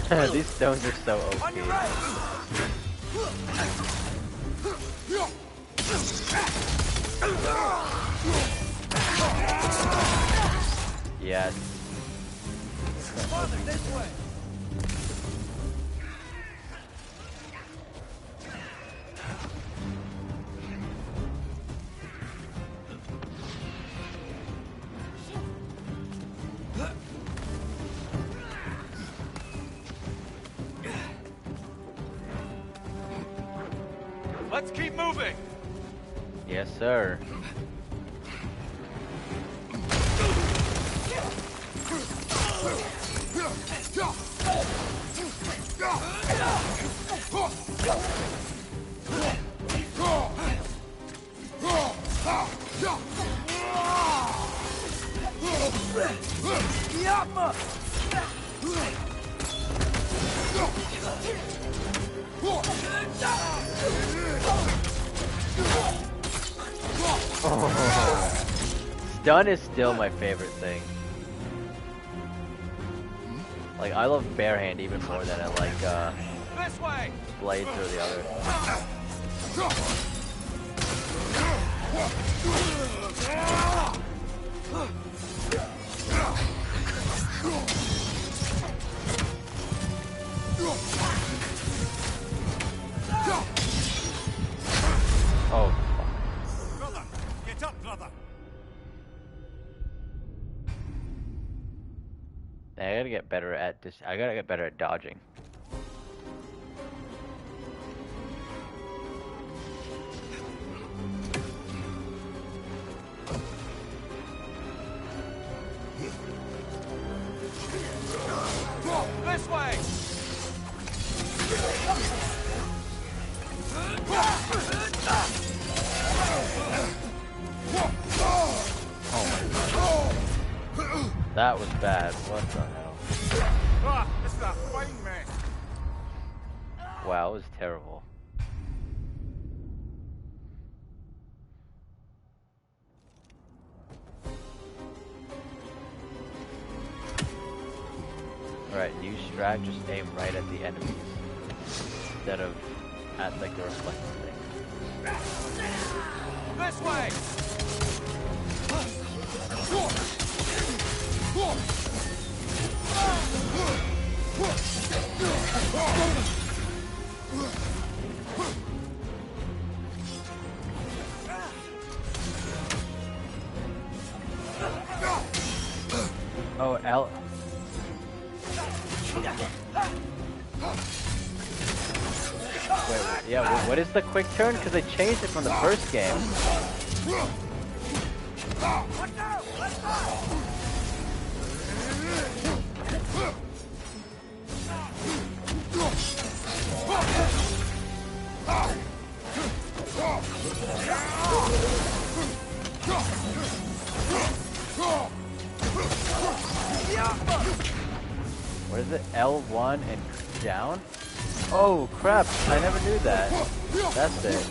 These stones are so OP. On your right. Yes. Farther this way. Let's keep moving. Yes, sir. Stun is still my favorite thing. Like, I love bare hand even more than I like This way. blades or the other. Oh, Brother, get up, brother. I gotta get better at this. I gotta get better at dodging. This way. That was bad. What the hell? Ah, it's a fine mess. Wow, it was terrible. Alright, new strat, just aim right at the enemies instead of at like the reflecting thing. This way. Oh, L. Wait, yeah, what is the quick turn? Because I changed it from the first game. What is it? L1 and down? Oh crap, I never knew that. That's it.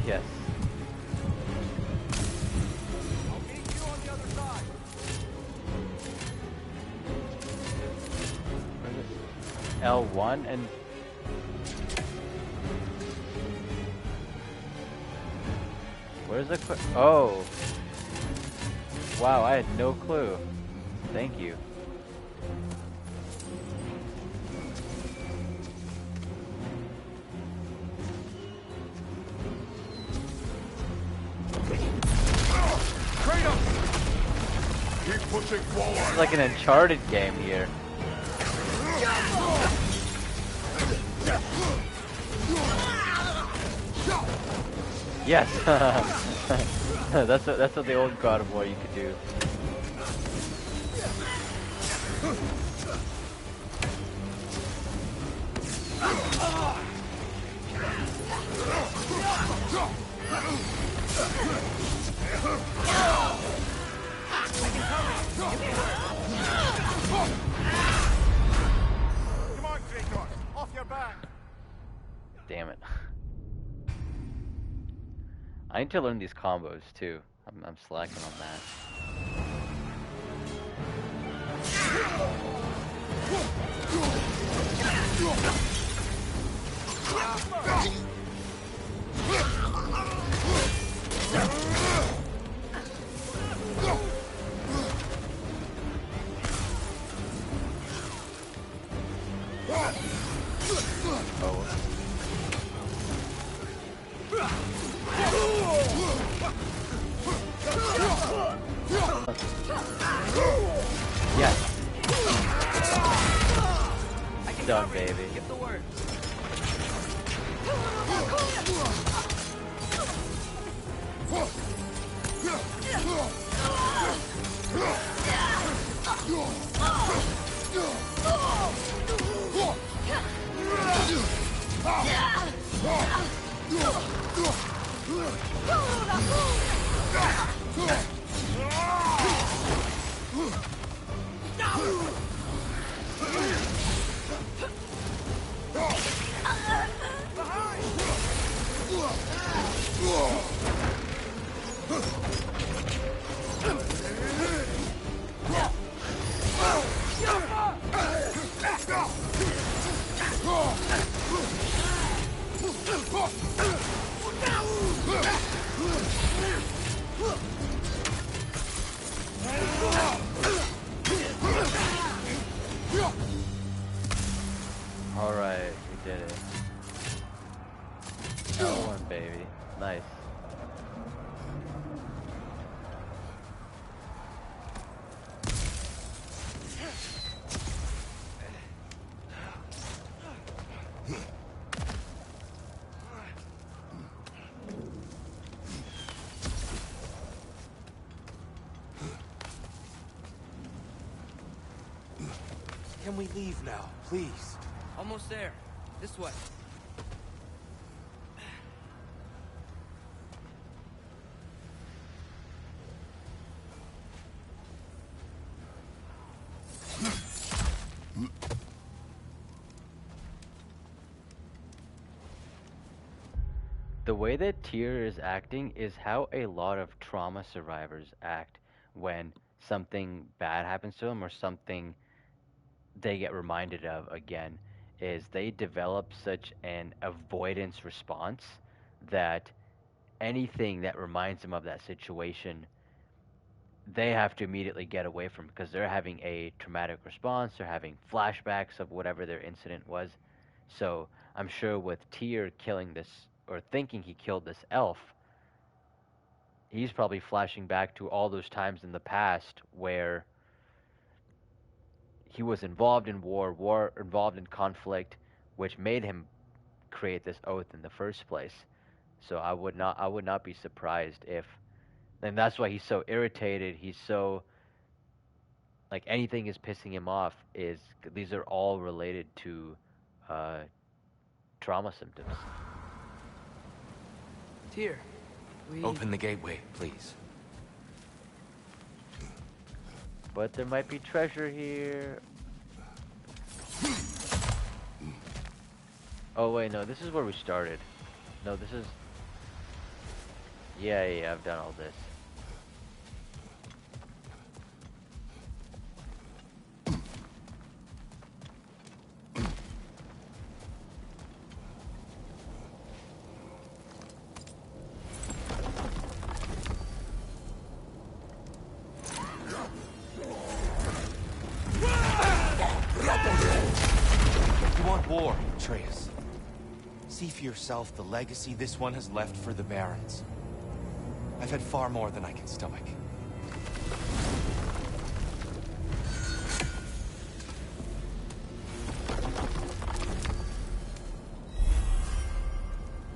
Yes. I'll meet you on the other side. L1 and... Where's the quick... Oh! Wow, I had no clue. Thank you. Kratos! Keep pushing forward! It's like an Uncharted game here. Yes! that's what the old God of War you could do. Come on, Kratos, off your back. Damn it. I need to learn these combos too. I'm slacking on that. Yes. Done, baby. Give the word. Alright, we did it. Another one, baby. Nice. Can we leave now, please? Almost there. This way. The way that Tyr is acting is how a lot of trauma survivors act when something bad happens to them or something they get reminded of again, is they develop such an avoidance response that anything that reminds them of that situation they have to immediately get away from because they're having a traumatic response, they're having flashbacks of whatever their incident was. So I'm sure with Tyr killing this or thinking he killed this elf, he's probably flashing back to all those times in the past where he was involved in war involved in conflict, which made him create this oath in the first place. So I would not be surprised if, and that's why he's so irritated. He's so like anything is pissing him off. Is these are all related to trauma symptoms. Tyr, we... Open the gateway, please. But there might be treasure here. Oh wait, no, this is where we started. No, this is... Yeah, I've done all this. You want war, Atreus. See for yourself the legacy this one has left for the Barons. I've had far more than I can stomach.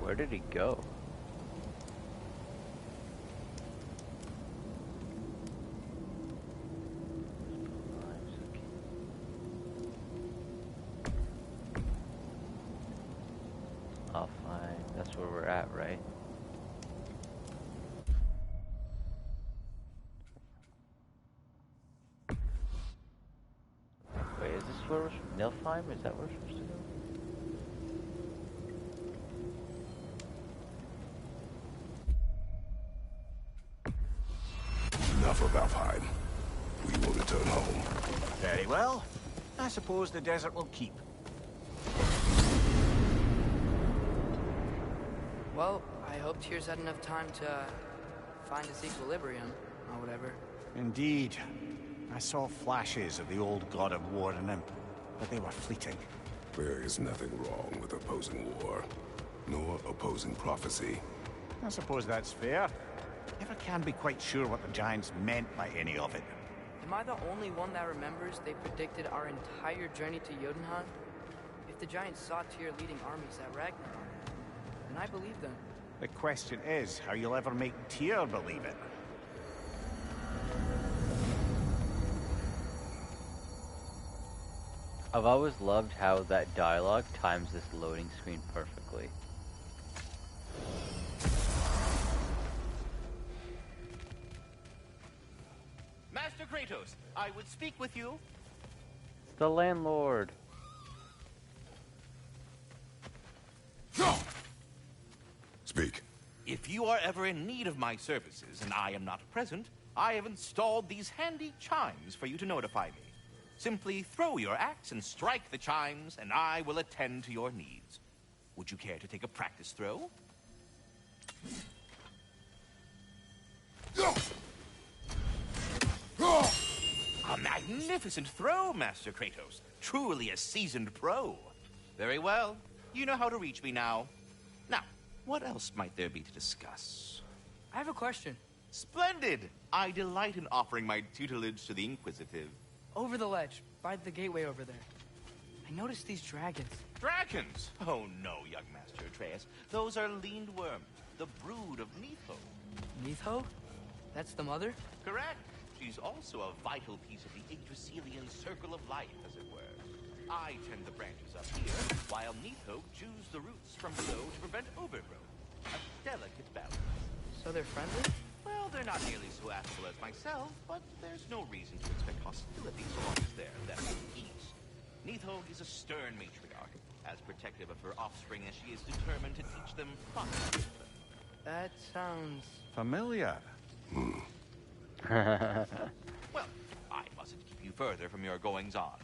Where did he go? right? Wait, is this where we're Nilfheim? Is that where we're supposed to go? Enough of Alfheim. We will return home. Very well. I suppose the desert will keep. Well, I hope Tyr's had enough time to find his equilibrium, or whatever. Indeed. I saw flashes of the old god of war in him, but they were fleeting. There is nothing wrong with opposing war, nor opposing prophecy. I suppose that's fair. Never can be quite sure what the Giants meant by any of it. Am I the only one that remembers they predicted our entire journey to Jotunheim? If the Giants saw Tyr leading armies at Ragnarok, then I believe them. The question is how you'll ever make Tyr believe it. I've always loved how that dialogue times this loading screen perfectly. Master Kratos, I would speak with you. It's the landlord. Speak. If you are ever in need of my services and I am not present, I have installed these handy chimes for you to notify me. Simply throw your axe and strike the chimes, and I will attend to your needs. Would you care to take a practice throw? A magnificent throw, Master Kratos. Truly a seasoned pro. Very well. You know how to reach me now. Now, what else might there be to discuss? I have a question. Splendid! I delight in offering my tutelage to the inquisitive. Over the ledge, by the gateway over there. I noticed these dragons. Dragons? Oh no, young Master Atreus. Those are leaned worms, the brood of Neitho. Neitho? That's the mother? Correct. She's also a vital piece of the Yggdrasilian circle of life, as it were. I tend the branches up here, while Neitho chews the roots from below to prevent overgrowth. A delicate balance. So they're friendly? Well, they're not nearly so affable as myself, but there's no reason to expect hostility so long as they're left at ease. Neitho is a stern matriarch, as protective of her offspring as she is determined to teach them fun. That sounds... familiar. Well, I mustn't keep you further from your goings-on.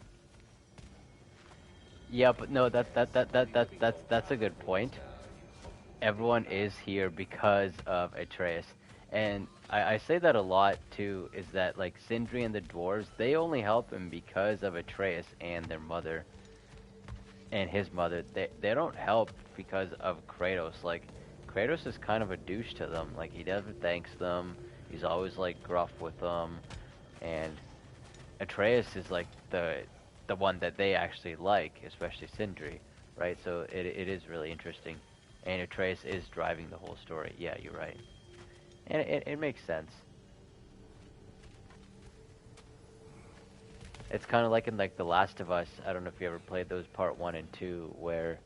Yeah, but no, that's a good point. Everyone is here because of Atreus. And I say that a lot too, is that like Sindri and the dwarves, they only help him because of Atreus and their mother and his mother. They don't help because of Kratos. Like Kratos is kind of a douche to them. Like he never thanks them. He's always like gruff with them. And Atreus is like the one that they actually like, especially Sindri, right? So it is really interesting. And Atreus is driving the whole story. Yeah, you're right. And it makes sense. It's kind of like in like The Last of Us. I don't know if you ever played those part 1 and 2, where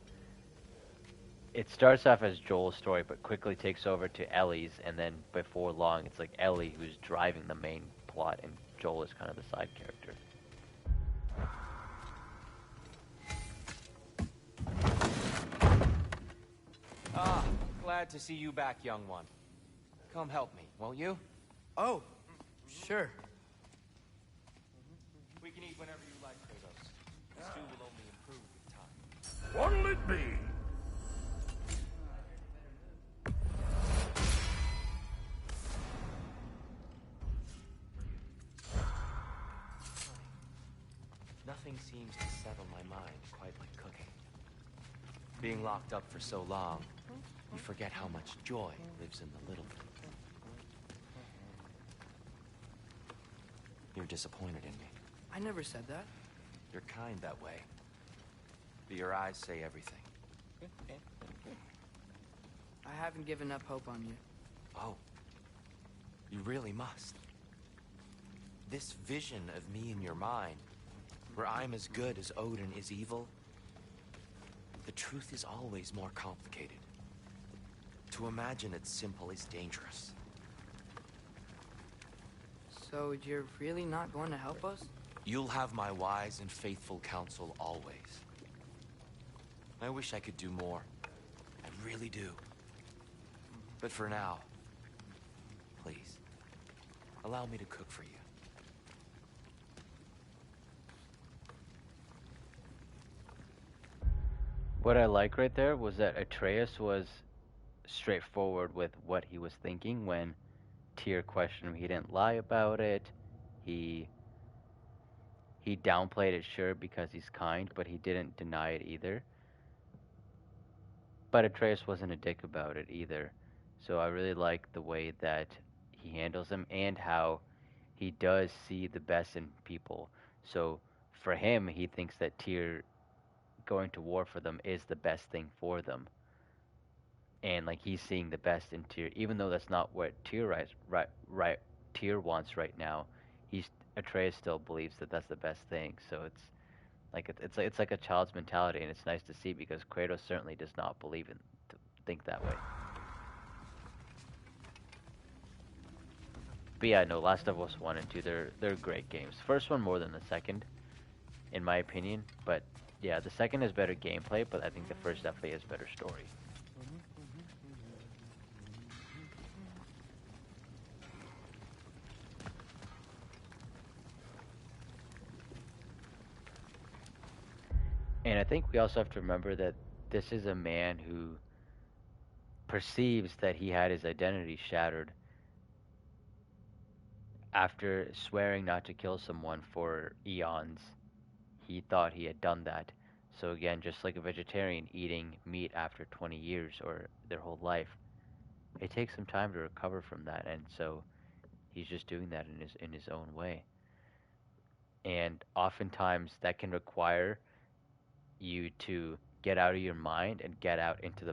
it starts off as Joel's story, but quickly takes over to Ellie's, and then before long, it's like Ellie who's driving the main plot, and Joel is kind of the side character. Ah, glad to see you back, young one. Come help me, won't you? Oh, sure. We can eat whenever you like, Kratos. The stew will only improve with time. What'll it be? Nothing seems to settle my mind quite like cooking. Being locked up for so long, you forget how much joy lives in the little things. You're disappointed in me. I never said that. You're kind that way. But your eyes say everything. I haven't given up hope on you. Oh. You really must. This vision of me in your mind, where I'm as good as Odin is evil, the truth is always more complicated. To imagine it's simple is dangerous. So you're really not going to help us? You'll have my wise and faithful counsel always. I wish I could do more. I really do. But for now, please, allow me to cook for you. What I like right there was that Atreus was straightforward with what he was thinking when Tyr questioned him. He didn't lie about it. He he downplayed it, sure, because he's kind, but he didn't deny it either. But Atreus wasn't a dick about it either. So I really like the way that he handles him and how he does see the best in people. So for him, he thinks that Tyr going to war for them is the best thing for them. And like he's seeing the best in Tyr, even though that's not what Tyr wants right now. He's Atreus still believes that that's the best thing. So it's like a child's mentality, and it's nice to see because Kratos certainly does not believe in think that way. But yeah, no, Last of Us 1 and 2, they're great games. First one more than the second, in my opinion. But yeah, the second is better gameplay, but I think the first definitely is better story. And I think we also have to remember that this is a man who perceives that he had his identity shattered after swearing not to kill someone for eons. He thought he had done that. So again, just like a vegetarian eating meat after 20 years or their whole life, it takes some time to recover from that, and so he's just doing that in his own way. And oftentimes that can require you to get out of your mind and get out into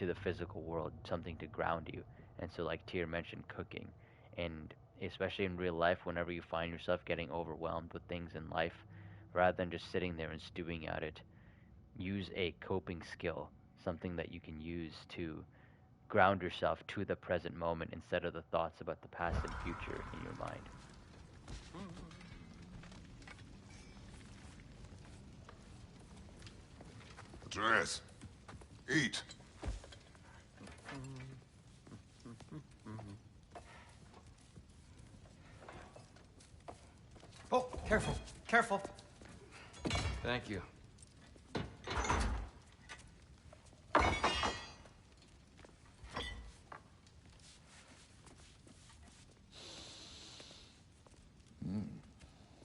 the physical world, something to ground you. And so like Tyr mentioned, cooking, and especially in real life, whenever you find yourself getting overwhelmed with things in life, rather than just sitting there and stewing at it, use a coping skill, something that you can use to ground yourself to the present moment instead of the thoughts about the past and future in your mind. Atreus, eat. Oh, careful, careful. Thank you.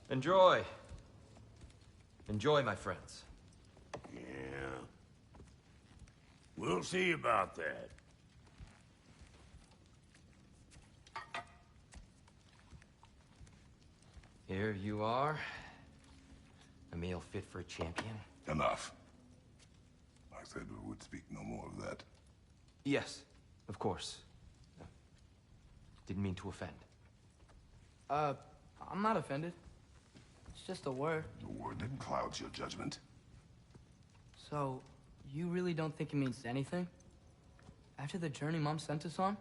Enjoy. Enjoy, my friends. Yeah. We'll see about that. Here you are. A meal fit for a champion. Enough. I said we would speak no more of that. Yes, of course. Didn't mean to offend. I'm not offended. It's just a word. The word that clouds your judgment. So, you really don't think it means anything? After the journey Mom sent us on?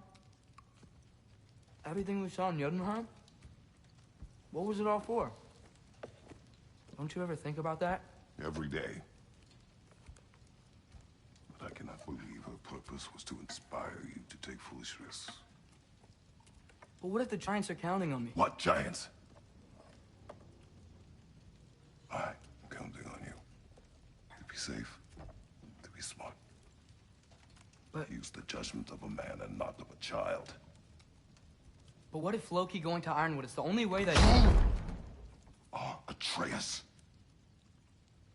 Everything we saw in Jotunheim? What was it all for? Don't you ever think about that? Every day. But I cannot believe her purpose was to inspire you to take foolish risks. But what if the Giants are counting on me? What giants? I'm counting on you. To be safe. To be smart. But... Use the judgment of a man and not of a child. But what if Loki going to Ironwood is the only way that... Oh, Atreus.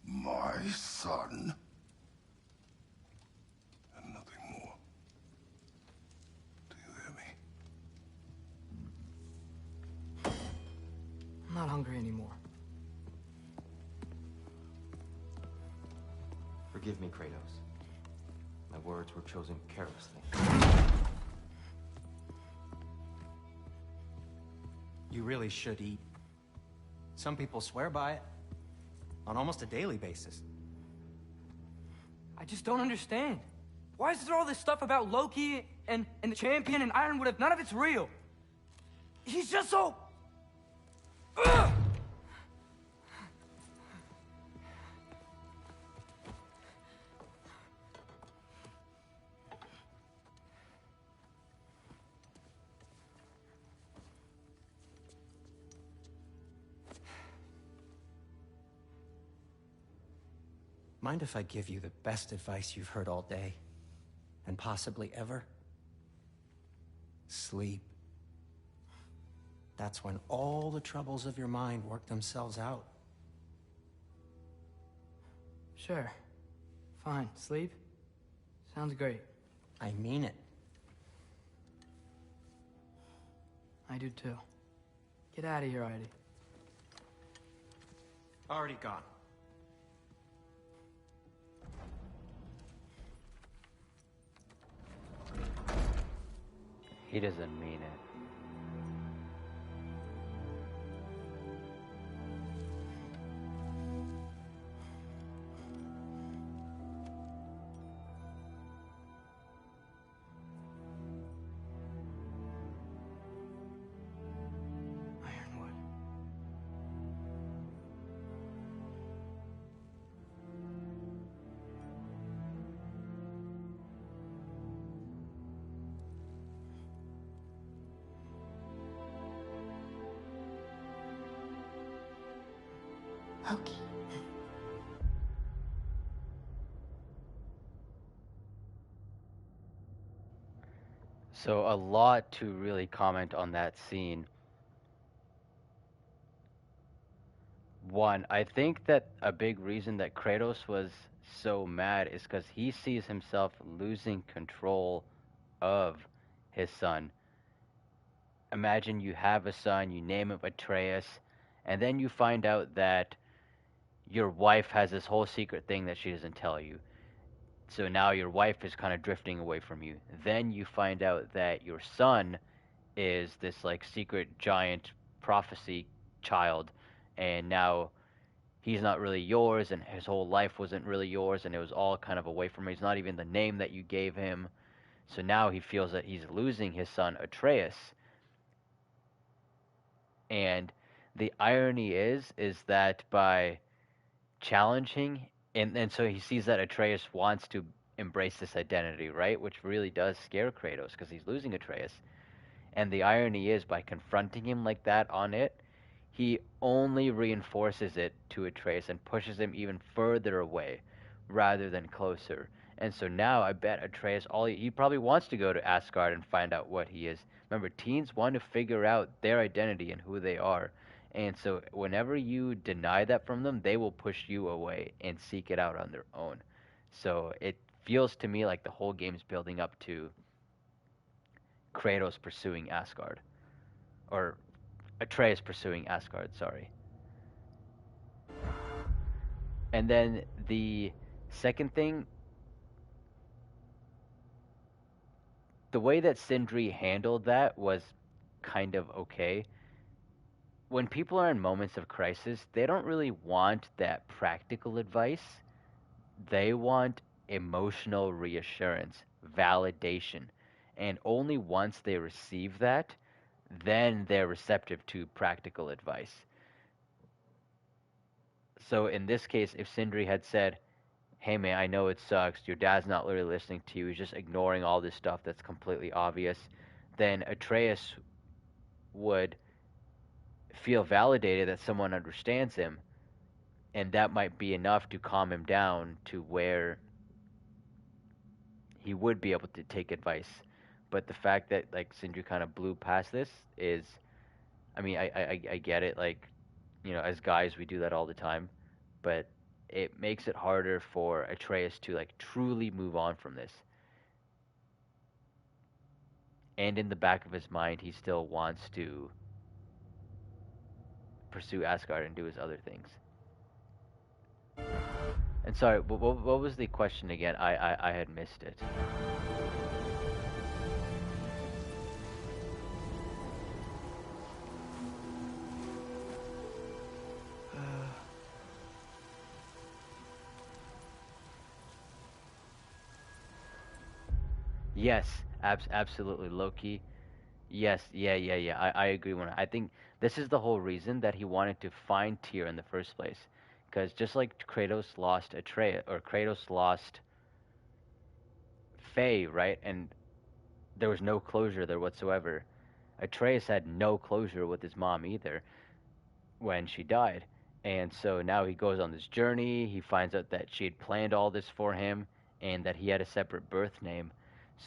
My son. And nothing more. Do you hear me? I'm not hungry anymore. Forgive me, Kratos. My words were chosen carelessly. You really should eat. Some people swear by it. On almost a daily basis. I just don't understand. Why is there all this stuff about Loki and the champion and Ironwood if none of it's real? He's just so... Ugh! Mind if I give you the best advice you've heard all day? And possibly ever? Sleep. That's when all the troubles of your mind work themselves out. Sure. Fine. Sleep? Sounds great. I mean it. I do too. Get out of here already. Already gone. He doesn't mean it. Ironwood. Loki. So a lot to really comment on that scene. One, I think that a big reason that Kratos was so mad is because he sees himself losing control of his son. Imagine you have a son, you name him Atreus, and then you find out that your wife has this whole secret thing that she doesn't tell you. So now your wife is kind of drifting away from you. Then you find out that your son is this like secret giant prophecy child, and now he's not really yours, and his whole life wasn't really yours, and it was all kind of away from him. He's not even the name that you gave him. So now he feels that he's losing his son Atreus. And the irony is that by challenging, and so he sees that Atreus wants to embrace this identity, right? Which really does scare Kratos because he's losing Atreus. And the irony is by confronting him like that on it, he only reinforces it to Atreus and pushes him even further away rather than closer. And so now I bet Atreus, he probably wants to go to Asgard and find out what he is. Remember, teens want to figure out their identity and who they are. And so whenever you deny that from them, they will push you away and seek it out on their own. So it feels to me like the whole game's building up to Kratos pursuing Asgard. Or Atreus pursuing Asgard, sorry. And then the second thing, the way that Sindri handled that was kind of okay. When people are in moments of crisis, they don't really want that practical advice. They want emotional reassurance, validation. And only once they receive that, then they're receptive to practical advice. So in this case, if Sindri had said, hey man, I know it sucks, your dad's not really listening to you, he's just ignoring all this stuff that's completely obvious, then Atreus would feel validated that someone understands him, and that might be enough to calm him down to where he would be able to take advice. But the fact that like Sindri kind of blew past this is, I mean, I get it, like, you know, as guys we do that all the time, but it makes it harder for Atreus to like truly move on from this. And in the back of his mind, he still wants to pursue Asgard and do his other things. And sorry, what was the question again? I had missed it. Yes, absolutely, Loki. Yes, yeah. I agree. I think this is the whole reason that he wanted to find Tyr in the first place, because just like Kratos lost Atreus, or Kratos lost Faye, right? And there was no closure there whatsoever. Atreus had no closure with his mom either when she died. And so now he goes on this journey. He finds out that she had planned all this for him and that he had a separate birth name.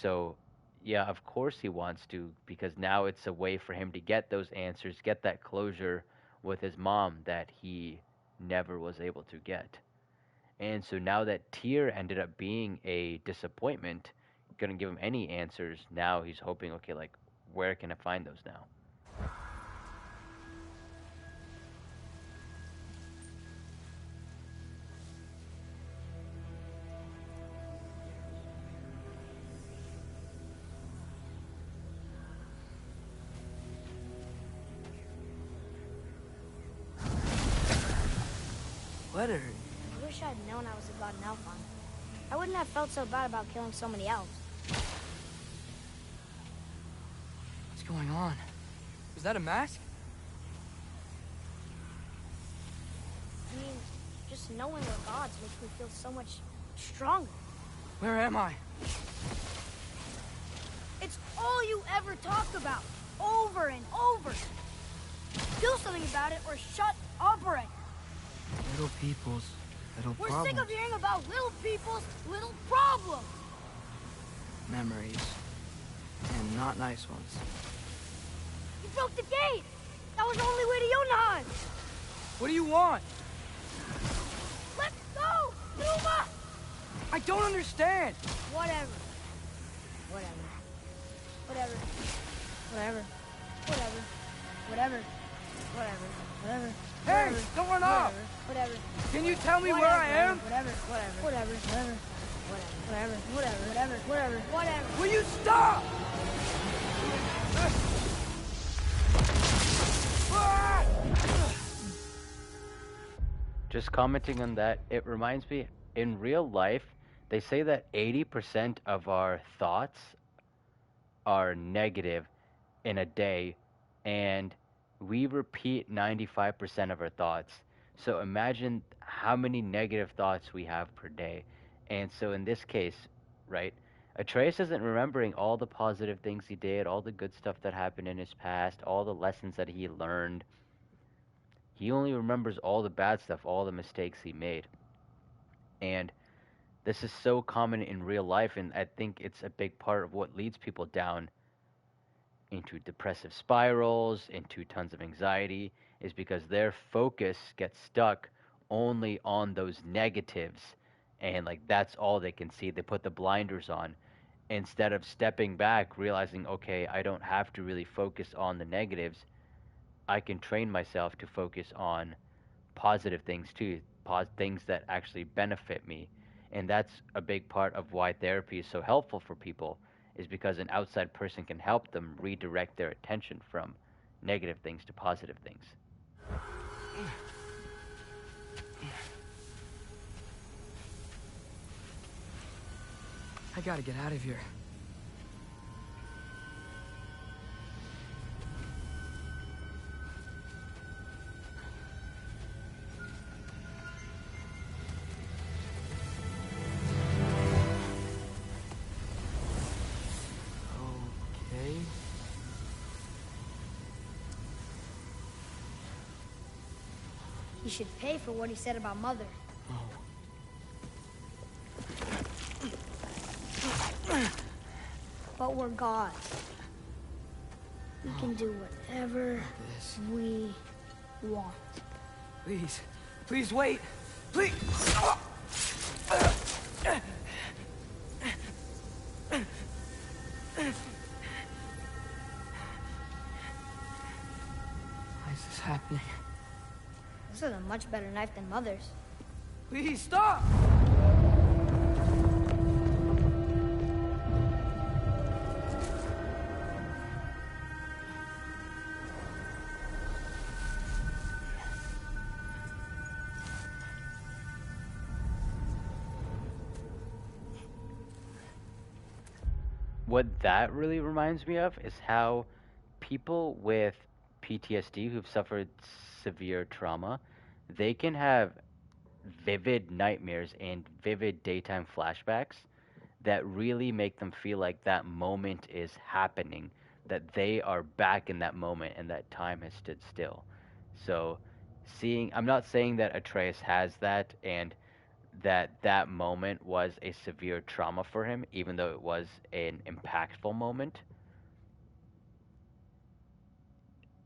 So, yeah, of course he wants to, because now it's a way for him to get those answers, get that closure with his mom that he never was able to get. And so now that Tyr ended up being a disappointment, couldn't give him any answers, now he's hoping, okay, like, where can I find those now? Letter. I wish I'd known I was a god in Alphon. I wouldn't have felt so bad about killing so many elves. What's going on? Was that a mask? I mean, just knowing we're gods makes me feel so much stronger. Where am I? It's all you ever talk about, over and over. Do something about it or shut up already. Little people's little We're problems. sick of hearing about little people's little problems. Memories. And not nice ones. You broke the gate. That was the only way to Jotunheim. What do you want? Let's go, Numa! I don't understand. Whatever. Whatever. Whatever. Whatever. Whatever. Whatever. Whatever. Whatever. Hey, don't run off. Whatever. Can you tell me where I am? Whatever. Whatever. Whatever. Whatever. Whatever. Whatever. Whatever. Whatever. Whatever. Will you stop? Just commenting on that, it reminds me, in real life, they say that 80% of our thoughts are negative in a day, and we repeat 95% of our thoughts. So imagine how many negative thoughts we have per day. And so in this case, right, Atreus isn't remembering all the positive things he did, all the good stuff that happened in his past, all the lessons that he learned. He only remembers all the bad stuff, all the mistakes he made. And this is so common in real life, and I think it's a big part of what leads people down into depressive spirals, into tons of anxiety, is because their focus gets stuck only on those negatives. And like that's all they can see. They put the blinders on instead of stepping back, realizing, okay, I don't have to really focus on the negatives. I can train myself to focus on positive things too, things that actually benefit me. And that's a big part of why therapy is so helpful for people, is because an outside person can help them redirect their attention from negative things to positive things. I gotta get out of here. Okay. He should pay for what he said about Mother. Oh. But we're gods. We can do whatever we want. Please. Please wait. Please. Why is this happening? This is a much better knife than Mother's. Please stop! what that really reminds me of is how people with PTSD who've suffered severe trauma, they can have vivid nightmares and vivid daytime flashbacks that really make them feel like that moment is happening, that they are back in that moment and that time has stood still. So, I'm not saying that Atreus has that and that that moment was a severe trauma for him, even though it was an impactful moment.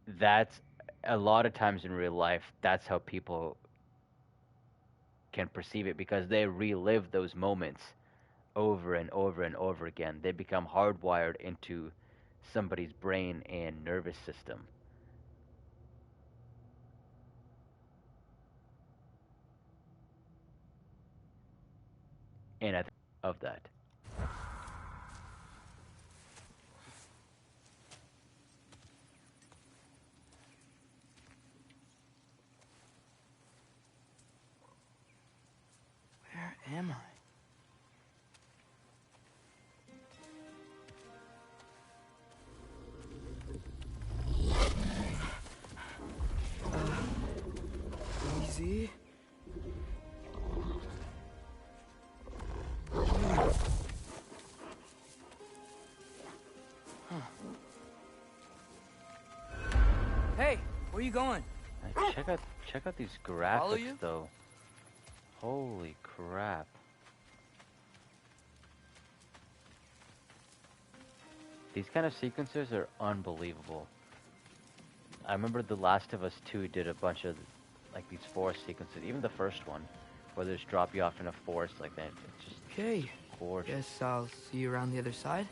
That's a lot of times in real life, that's how people can perceive it because they relive those moments over and over and over again. They become hardwired into somebody's brain and nervous system. And I think of that. Where am I? Easy. Hey, where you going? Like, check out these Follow graphics you? though. Holy crap. These kind of sequences are unbelievable. I remember The Last of Us 2 did a bunch of like these forest sequences, even the first one, where they just drop you off in a forest like that. It's just Okay. gorgeous. Guess I'll see you around the other side.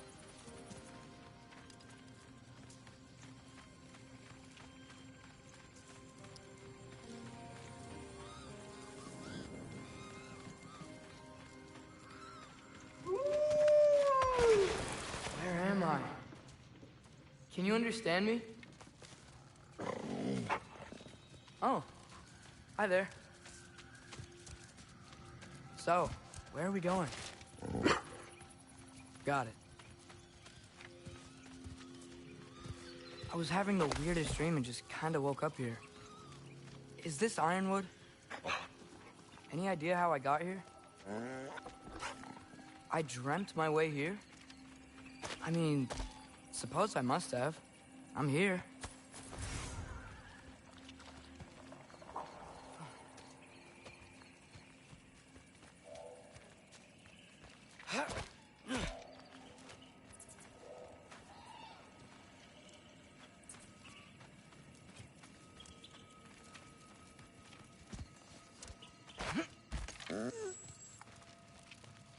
Where am I? Can you understand me? Oh, hi there. So, where are we going? Got it. I was having the weirdest dream and just kinda woke up here. Is this Ironwood? Any idea how I got here? I dreamt my way here? I mean, suppose I must have. I'm here.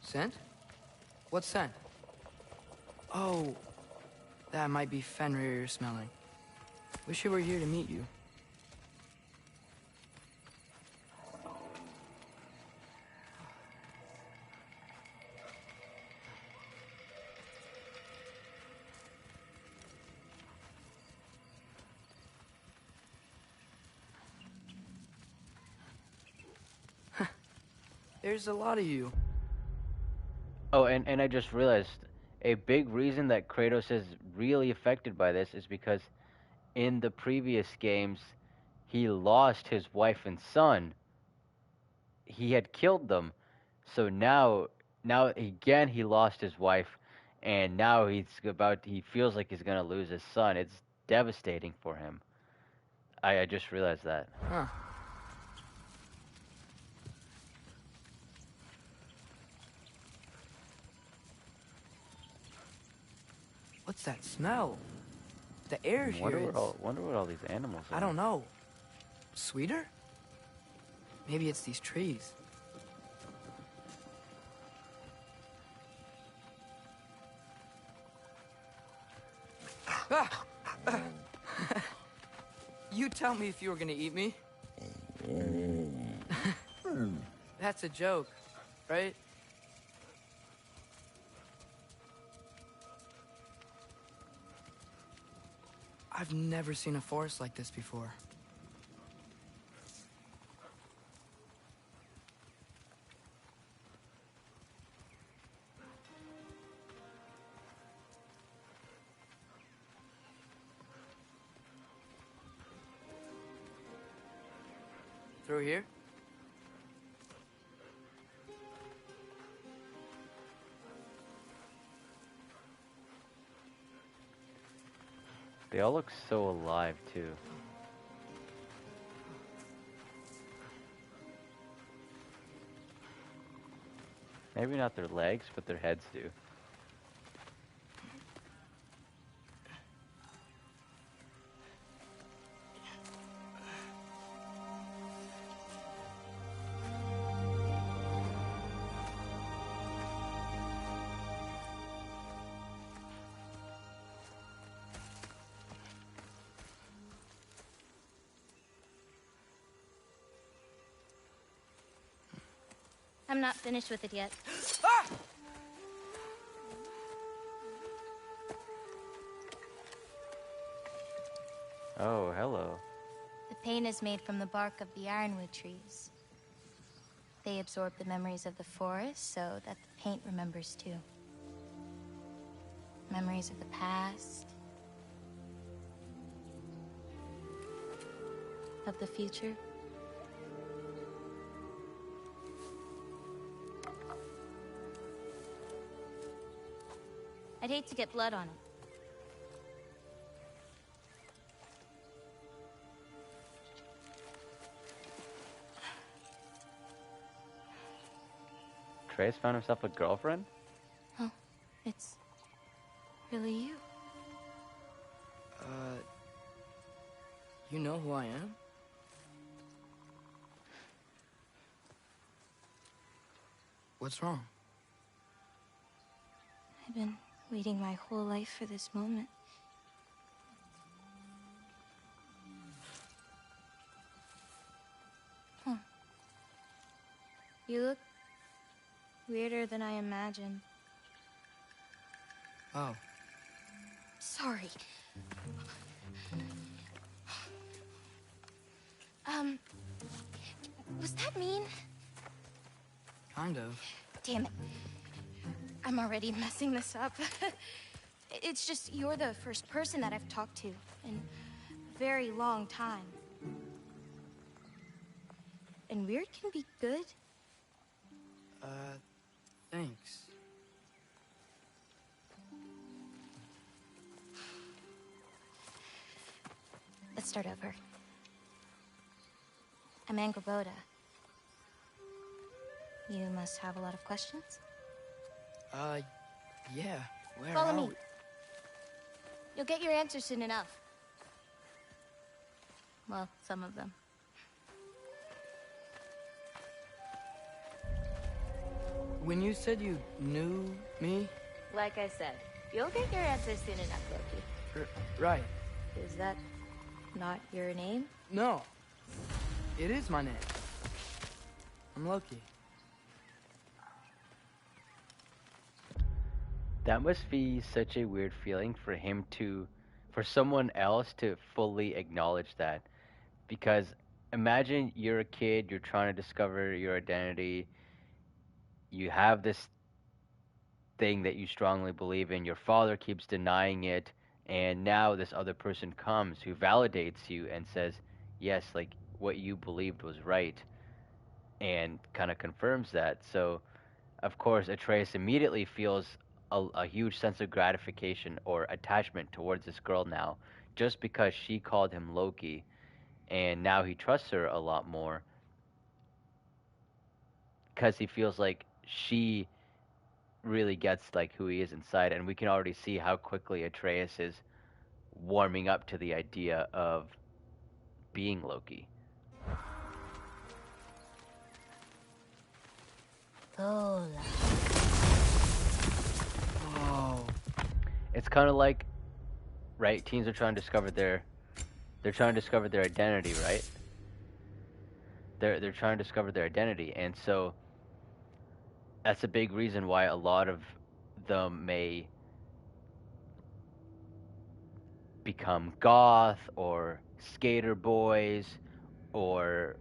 Scent? What scent? Oh, that might be Fenrir you're smelling. Wish he were here to meet you. There's a lot of you. Oh, and I just realized a big reason that Kratos is really affected by this is because in the previous games, he lost his wife and son. He had killed them. So now again he lost his wife and now he feels like he's going to lose his son. It's devastating for him. I just realized that. Huh. What's that smell? The air here Wonder is... what all these animals are. I don't know. Sweeter? Maybe it's these trees. Ah! You tell me if you were gonna eat me. That's a joke, right? I've never seen a forest like this before. Through here? They all look so alive, too. Maybe not their legs, but their heads do. I'm not finished with it yet. Oh, hello. The paint is made from the bark of the Ironwood trees. They absorb the memories of the forest so that the paint remembers too. Memories of the past. Of the future. I'd hate to get blood on it. Atreus found himself a girlfriend? Oh, it's really you. You know who I am? What's wrong? I've been waiting my whole life for this moment. Huh. You look weirder than I imagined. Oh. Sorry. Was that mean? Kind of. Damn it. I'm already messing this up. It's just you're the first person that I've talked to in a very long time. And weird can be good. Thanks. Let's start over. I'm Angrboda. You must have a lot of questions? Yeah. Where Follow are me. we? You'll get your answers soon enough. Well, some of them. When you said you knew me? Like I said, you'll get your answers soon enough, Loki. Right. Is that not your name? No. It is my name. I'm Loki. That must be such a weird feeling for someone else to fully acknowledge that. Because imagine you're a kid, you're trying to discover your identity, you have this thing that you strongly believe in, your father keeps denying it, and now this other person comes who validates you and says, yes, like what you believed was right, and kind of confirms that. So, of course, Atreus immediately feels a huge sense of gratification or attachment towards this girl now, just because she called him Loki, and now he trusts her a lot more because he feels like she really gets like who he is inside, and we can already see how quickly Atreus is warming up to the idea of being Loki. Hola. Oh. It's kind of like, right? Teens are trying to discover they're trying to discover their identity, right? They're trying to discover their identity, and so that's a big reason why a lot of them may become goth or skater boys or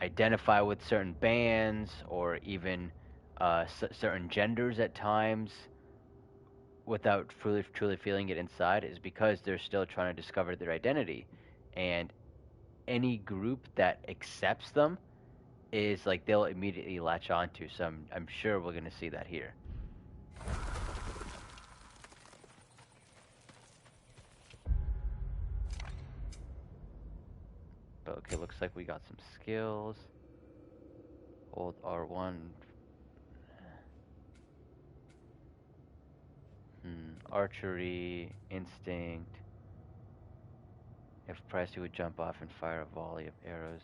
identify with certain bands or even certain genders at times without truly feeling it inside, is because they're still trying to discover their identity. And any group that accepts them is like they'll immediately latch onto. So I'm sure we're gonna see that here. But okay, looks like we got some skills. Hold R1. Archery, instinct. If pressed, he would jump off and fire a volley of arrows.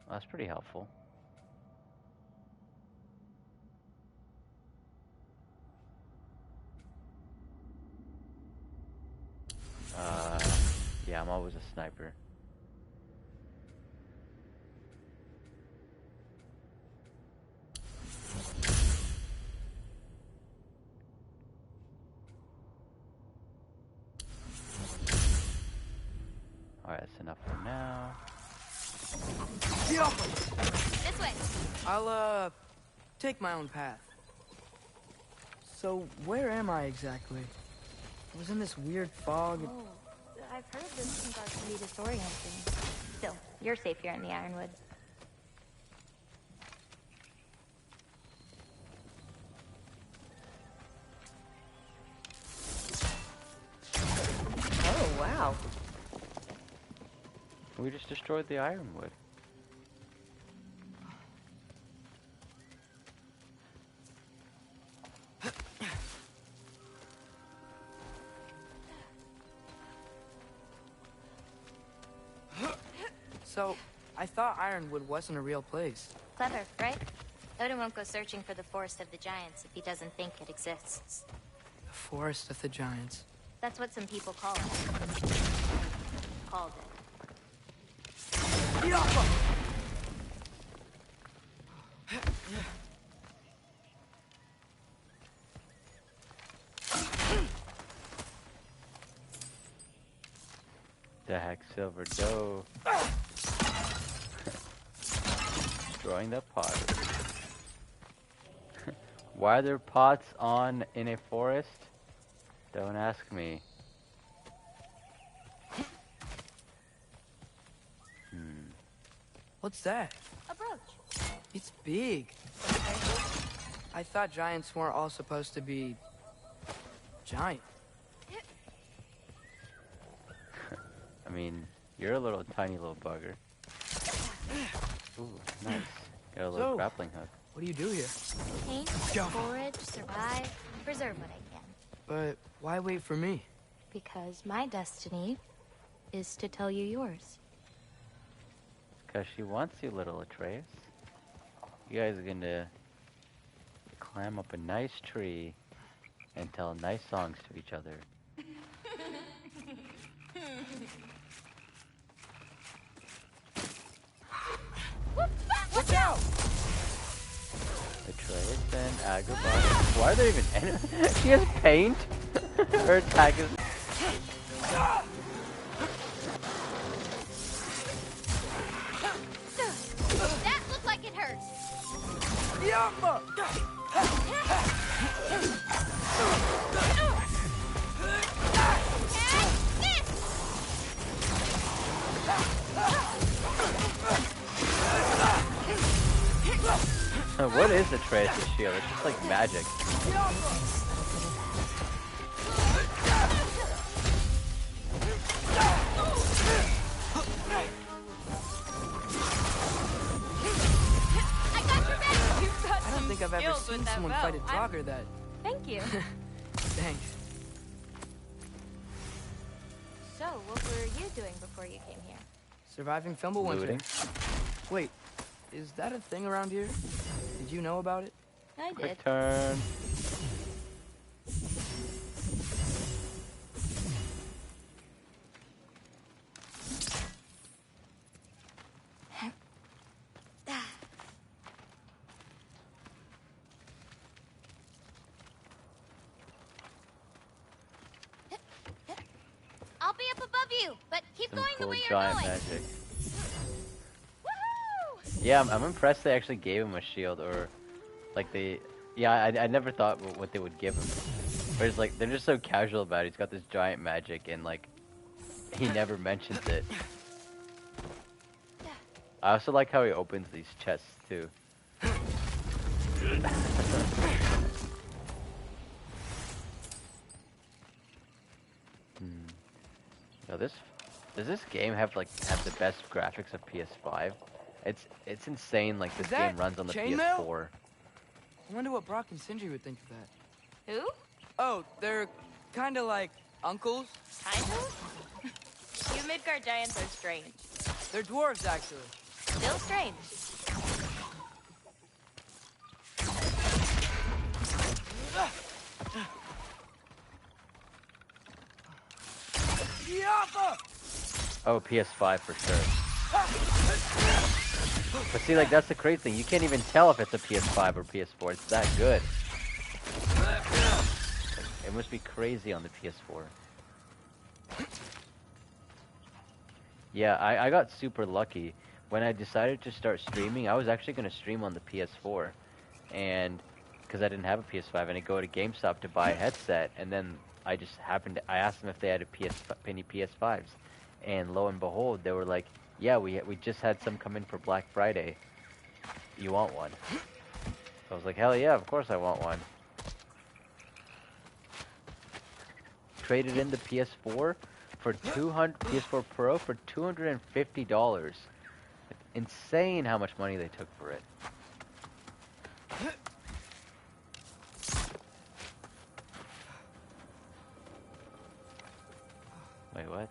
Well, that's pretty helpful. Yeah, I'm always a sniper. Alright, that's enough for now. This way. I'll, take my own path. So, where am I exactly? I was in this weird fog. Oh, I've heard this can cause to be disorienting. Still, you're safe here in the Ironwood. Oh, wow. We just destroyed the Ironwood. So, I thought Ironwood wasn't a real place. Clever, right? Odin won't go searching for the Forest of the Giants if he doesn't think it exists. The Forest of the Giants. That's what some people call it. Called it. The heck, silver dough. Destroying the pot. Why are there pots on in a forest? Don't ask me. What's that? A brooch. It's big. I thought giants weren't all supposed to be giant. I mean, you're a little tiny little bugger. Ooh, nice. Got a little So, grappling hook. What do you do here? Paint, forage, survive, preserve what I can. But why wait for me? Because my destiny is to tell you yours. Because she wants you, little Atreus. You guys are gonna climb up a nice tree and tell nice songs to each other. Watch out! Atreus and Angrboda. Why are they even enemies? She has paint? Her attack is... That looked like it hurts. Yamma! What is Atreus' shield? It's just like magic. I don't think I've ever seen someone fight a jogger that... Thank you. Thanks. So, what were you doing before you came here? Surviving Fimbulwinter. Looting. Wait, is that a thing around here? Did you know about it? I did. Quick turn. I'll be up above you, but keep Some going the cool way you're giant going. magic. Woohoo! Yeah, I'm impressed they actually gave him a shield, or like they, Yeah, I never thought what they would give him. But it's like, they're just so casual about it. He's got this giant magic and like, he never mentions it. I also like how he opens these chests too. Now does this game have the best graphics of PS5? It's insane. Like this game runs on the PS4. I wonder what Brock and Sindri would think of that. Who? Oh, they're kind of like uncles. Kind of? You Midgard giants are strange. They're dwarves, actually. Still strange. Oh, PS5 for sure. But see, like, that's the crazy thing. You can't even tell if it's a PS5 or PS4. It's that good. It must be crazy on the PS4. Yeah, I got super lucky. When I decided to start streaming, I was actually going to stream on the PS4. And, because I didn't have a PS5, and I go to GameStop to buy a headset, and then I just I asked them if they had any PS5s. And lo and behold, they were like, yeah, we just had some come in for Black Friday. You want one? So I was like, hell yeah, of course I want one. Traded in the PS4 for PS4 Pro for $250. Insane how much money they took for it. Wait, what?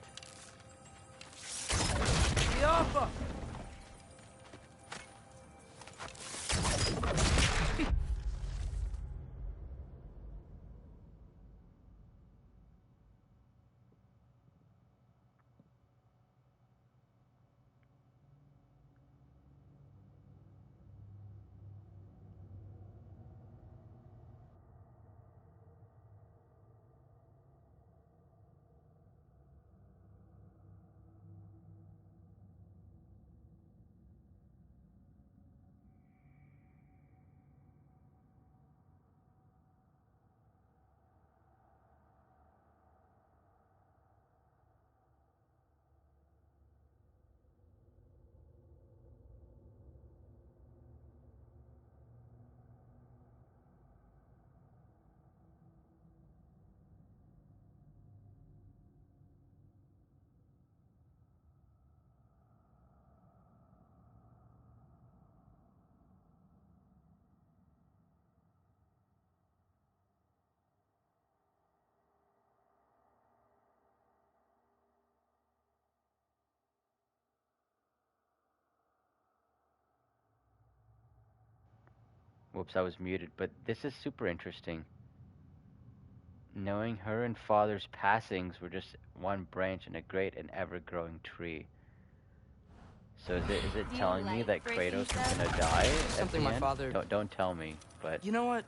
Whoops, I was muted, but this is super interesting. Knowing her and father's passings were just one branch in a great and ever-growing tree. So is it telling me that Kratos is gonna die at Something the my end? father... Don't tell me, but... You know what?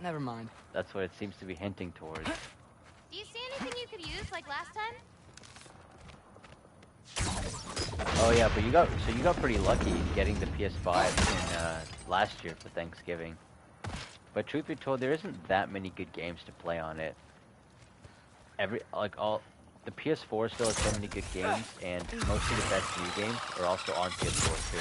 Never mind. That's what it seems to be hinting towards. Do you see anything you could use like last time? Oh yeah, but you got pretty lucky getting the PS5 in last year for Thanksgiving. But truth be told, there isn't that many good games to play on it. The PS4 still has so many good games, and most of the best new games are also on PS4 too.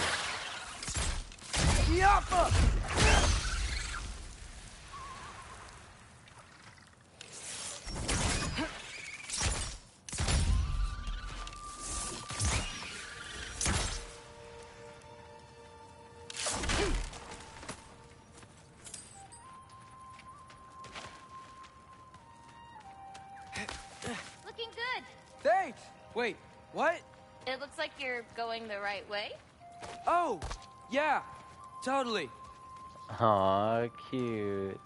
Wait, what? It looks like you're going the right way. Oh, yeah, totally. Aw, cute.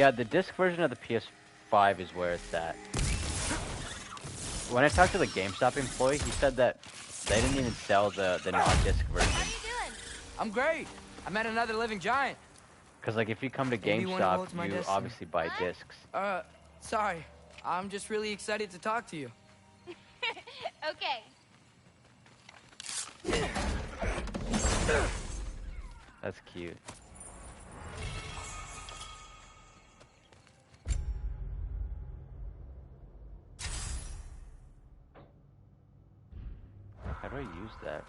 Yeah, the disc version of the PS5 is where it's at. When I talked to the GameStop employee, he said that they didn't even sell the non-disc version. How you doing? I'm great. I met another living giant. Because, like, if you come to Maybe one who GameStop, holds my you destiny. obviously buy discs. Sorry. I'm just really excited to talk to you. Okay. That's cute. How do I use that?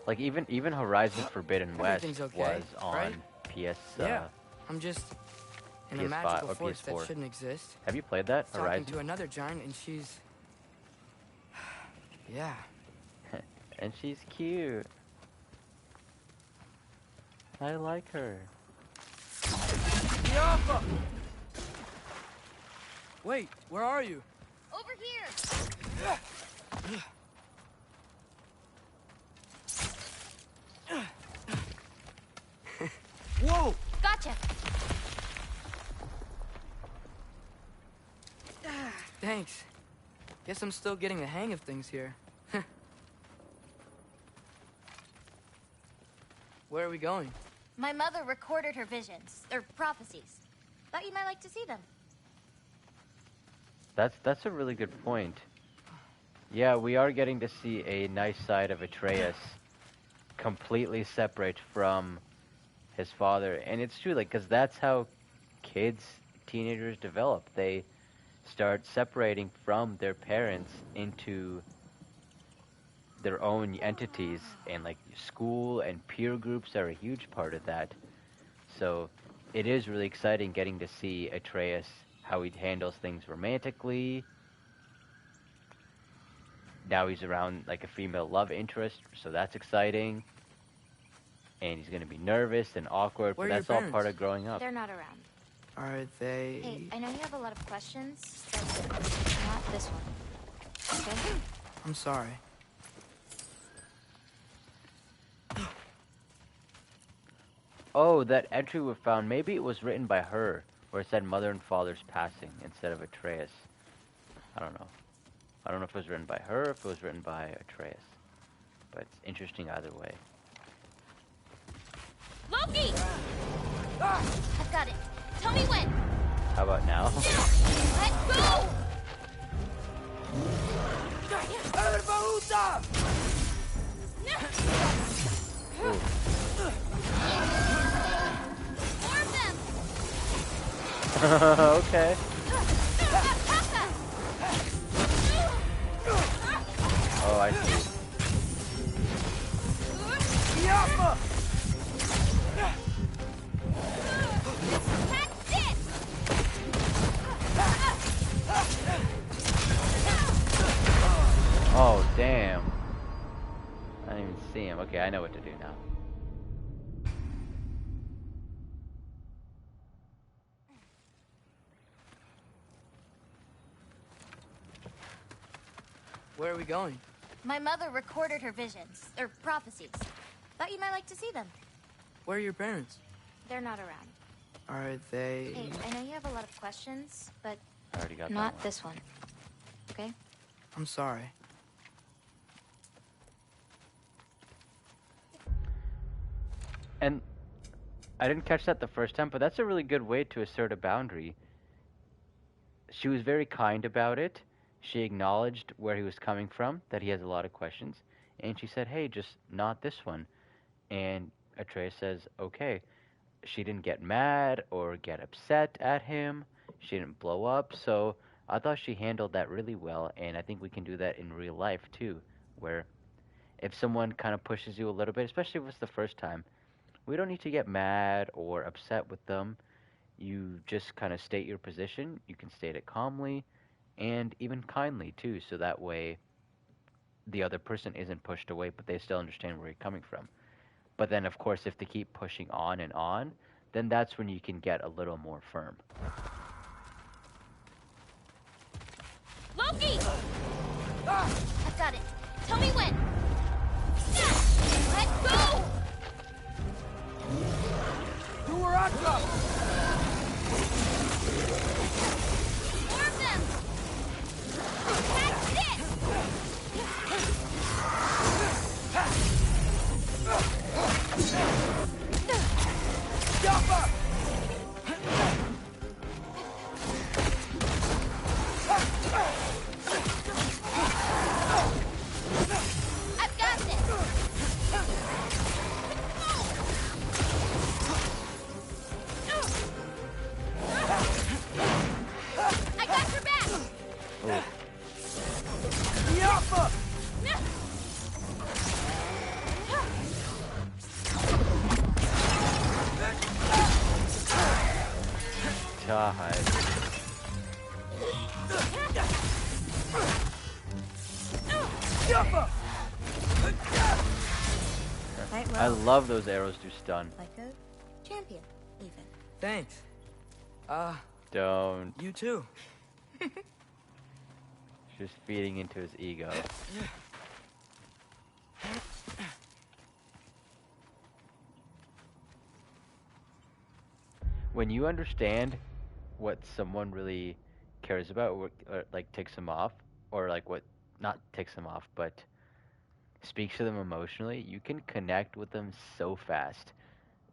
Like even Horizon Forbidden West Okay, was on right? PS. Yeah. I'm just in a PS5 magical or force that PS4. shouldn't exist. Have you played that Talking Horizon? to another giant, and she's... yeah. And she's cute. I like her. Yappa! Wait, where are you? Over here. Whoa! Gotcha. Thanks. Guess I'm still getting the hang of things here. Where are we going? My mother recorded her visions, or prophecies. Thought you might like to see them. That's a really good point. Yeah, we are getting to see a nice side of Atreus, completely separate from his father, and it's true, like, because that's how kids, teenagers develop. They start separating from their parents into their own entities, and like school and peer groups are a huge part of that. So it is really exciting getting to see Atreus, how he handles things romantically. Now he's around like a female love interest, so that's exciting. And he's gonna be nervous and awkward, Where but are that's your all part of growing up. They're not around. Are they... Hey, I know you have a lot of questions, but not this one. Okay? I'm sorry. Oh, that entry we found, maybe it was written by her, where it said mother and father's passing instead of Atreus. I don't know. I don't know if it was written by her or if it was written by Atreus. But it's interesting either way. Loki! I've got it. Tell me when. How about now? Let go! More of them! Okay. Oh, I see. Oh, damn. I didn't even see him. Okay, I know what to do now. Where are we going? My mother recorded her visions, or prophecies. Thought you might like to see them. Where are your parents? They're not around. Are they... Hey, I know you have a lot of questions, but I already got not that one. this one. Okay? I'm sorry. And I didn't catch that the first time, but that's a really good way to assert a boundary. She was very kind about it. She acknowledged where he was coming from, that he has a lot of questions, and she said, hey, just not this one. And Atreus says, okay. She didn't get mad or get upset at him. She didn't blow up, so I thought she handled that really well, and I think we can do that in real life too, where if someone kind of pushes you a little bit, especially if it's the first time, we don't need to get mad or upset with them. You just kind of state your position. You can state it calmly and even kindly too, so that way the other person isn't pushed away, but they still understand where you're coming from. But then, of course, if they keep pushing on and on, then that's when you can get a little more firm. Loki! I've got it. Tell me when. Let go! Do her out, More of them! That's it! Jumper! I've got this! I got your back! Oh. Yappa! God. Yappa! Quite I well. love those arrows do stun. Like a champion, even. Thanks. Don't. You too. Just feeding into his ego. When you understand what someone really cares about, or like ticks them off, or like what, not ticks them off, but speaks to them emotionally, you can connect with them so fast.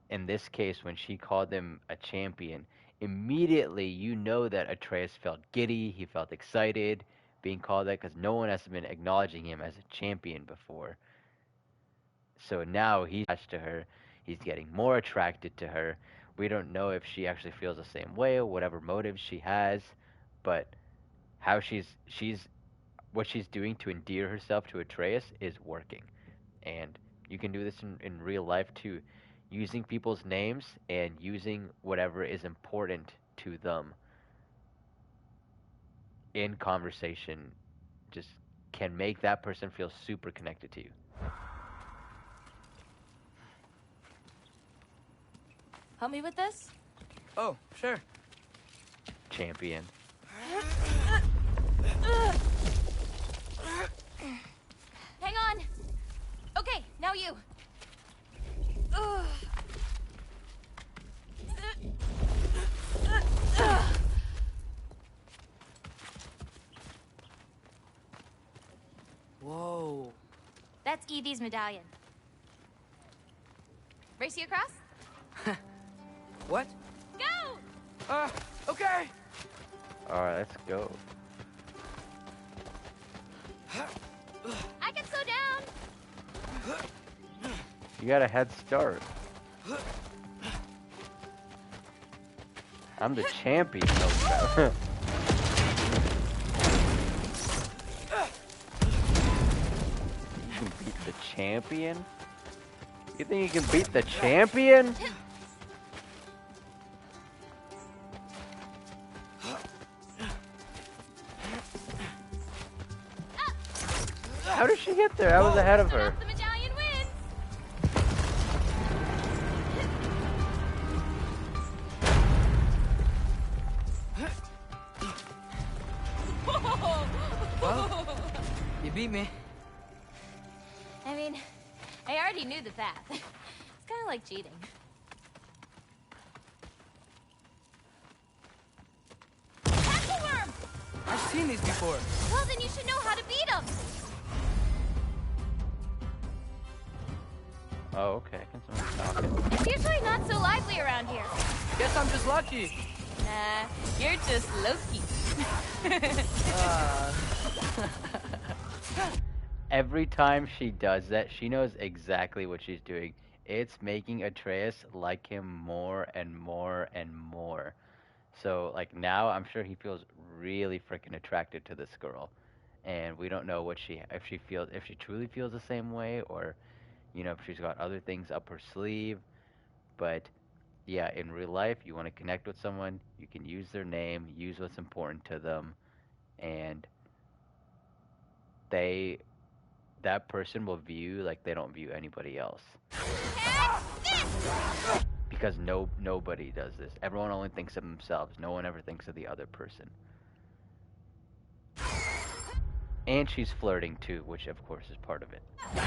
In this case, when she called him a champion, immediately you know that Atreus felt giddy, he felt excited being called that because no one has been acknowledging him as a champion before. So now he's attached to her, he's getting more attracted to her. We don't know if she actually feels the same way or whatever motives she has, but how she's what she's doing to endear herself to Atreus is working. And you can do this in real life too, using people's names and using whatever is important to them in conversation just can make that person feel super connected to you. Help me with this? Oh, sure. Champion. Hang on. Okay, now you. Whoa. That's Evie's medallion. Race you across? What? Go! Okay. Alright, let's go. I can slow down. You got a head start. I'm the champion. Oh, you can beat the champion? You think you can beat the champion? How did she get there? I was ahead of her. The medallion wins. Well, you beat me. I mean, I already knew the path. It's kind of like cheating. Tackle worm! I've seen these before. Well, then you should know how to beat them. Oh, okay. Can someone stop it? It's usually not so lively around here. Guess I'm just lucky. Nah, you're just Loki. Every time she does that, she knows exactly what she's doing. It's making Atreus like him more and more and more. So, like, now I'm sure he feels really freaking attracted to this girl. And we don't know if she truly feels the same way, or, you know, if she's got other things up her sleeve. But yeah, in real life, you want to connect with someone, you can use their name, use what's important to them, and that person will view you like they don't view anybody else. Because nobody does this. Everyone only thinks of themselves. No one ever thinks of the other person. And she's flirting too, which of course is part of it. I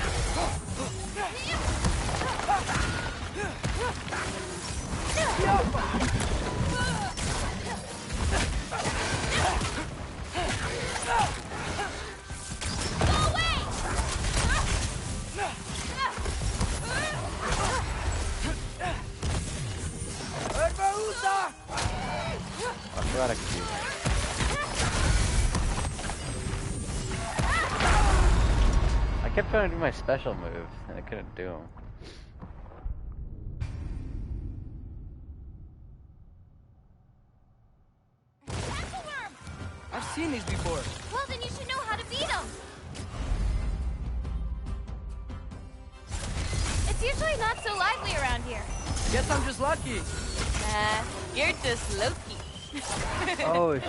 forgot I could do that. I kept trying to do my special moves, and I couldn't do them. I've seen these before. Well, then you should know how to beat them. It's usually not so lively around here. Guess I'm just lucky. You're just Loki. Oh, shit.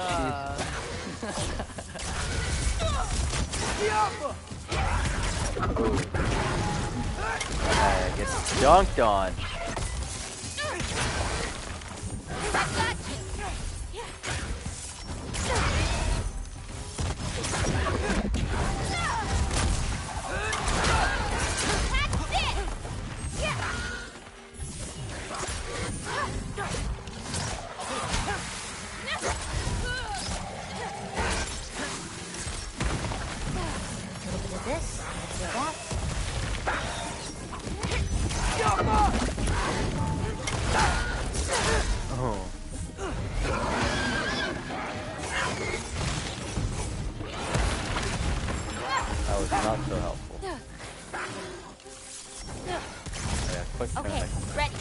Gets dunked on. That was not so helpful. Yeah, quick turn. Okay, ready.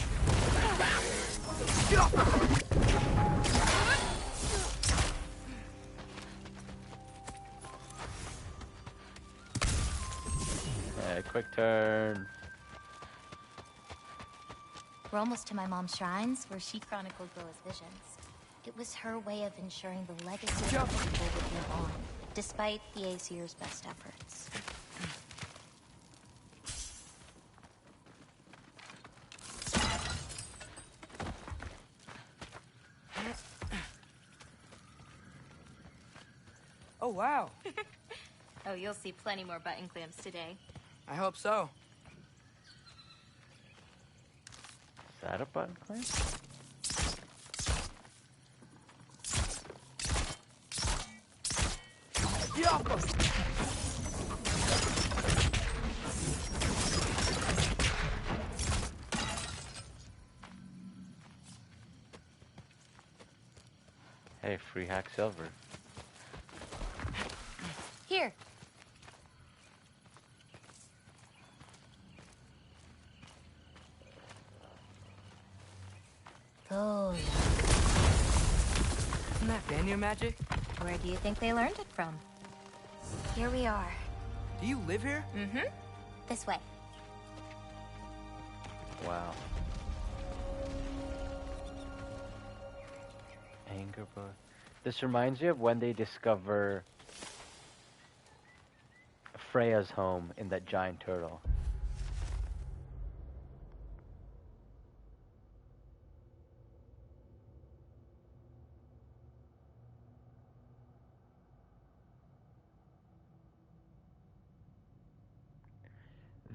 Yeah, quick turn. We're almost to my mom's shrines, where she chronicled Groa's visions. It was her way of ensuring the legacy of the people would live on, despite the Aesir's best efforts. Oh, wow. Oh, you'll see plenty more button clamps today. I hope so. Is that a button clamp? Hey, free hack silver. Here. Oh, Isn't that Vanir magic? where do you think they learned it from? Here we are. Do you live here? Mm-hmm. This way. Wow. Angrboda. This reminds me of when they discover Freya's home in that giant turtle.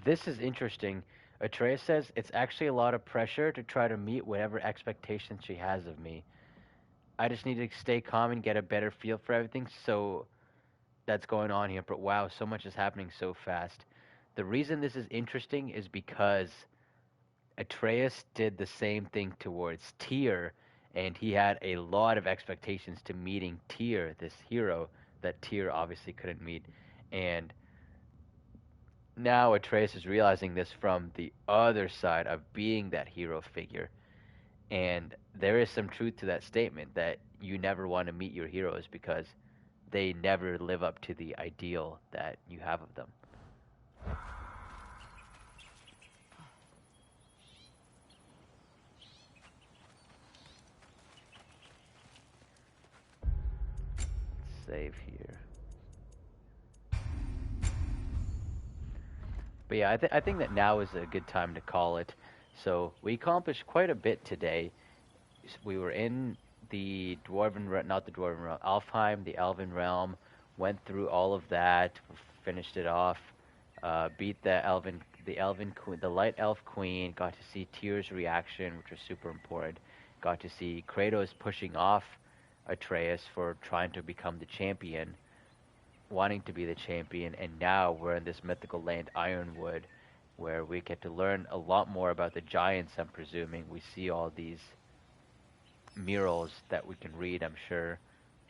This is interesting. Atreus says it's actually a lot of pressure to try to meet whatever expectations she has of me. I just need to stay calm and get a better feel for everything, so that's going on here. But wow, so much is happening so fast. The reason this is interesting is because Atreus did the same thing towards Tyr, and he had a lot of expectations to meeting Tyr, this hero that Tyr obviously couldn't meet. And now Atreus is realizing this from the other side of being that hero figure. And there is some truth to that statement that you never want to meet your heroes because they never live up to the ideal that you have of them. Save here. But yeah, I think that now is a good time to call it. So we accomplished quite a bit today. We were in the Dwarven, not the Dwarven realm, Alfheim, the Elven realm. went through all of that, finished it off, beat the light elf queen, got to see Tyr's reaction, which was super important. Got to see Kratos pushing off Atreus for trying to become the champion, wanting to be the champion, and now we're in this mythical land, Ironwood, where we get to learn a lot more about the giants, I'm presuming. We see all these murals that we can read, I'm sure.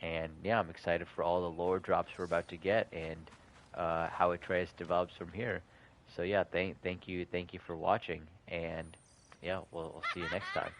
And yeah, I'm excited for all the lore drops we're about to get and how Atreus develops from here. So yeah, thank you for watching, and yeah, we'll see you next time.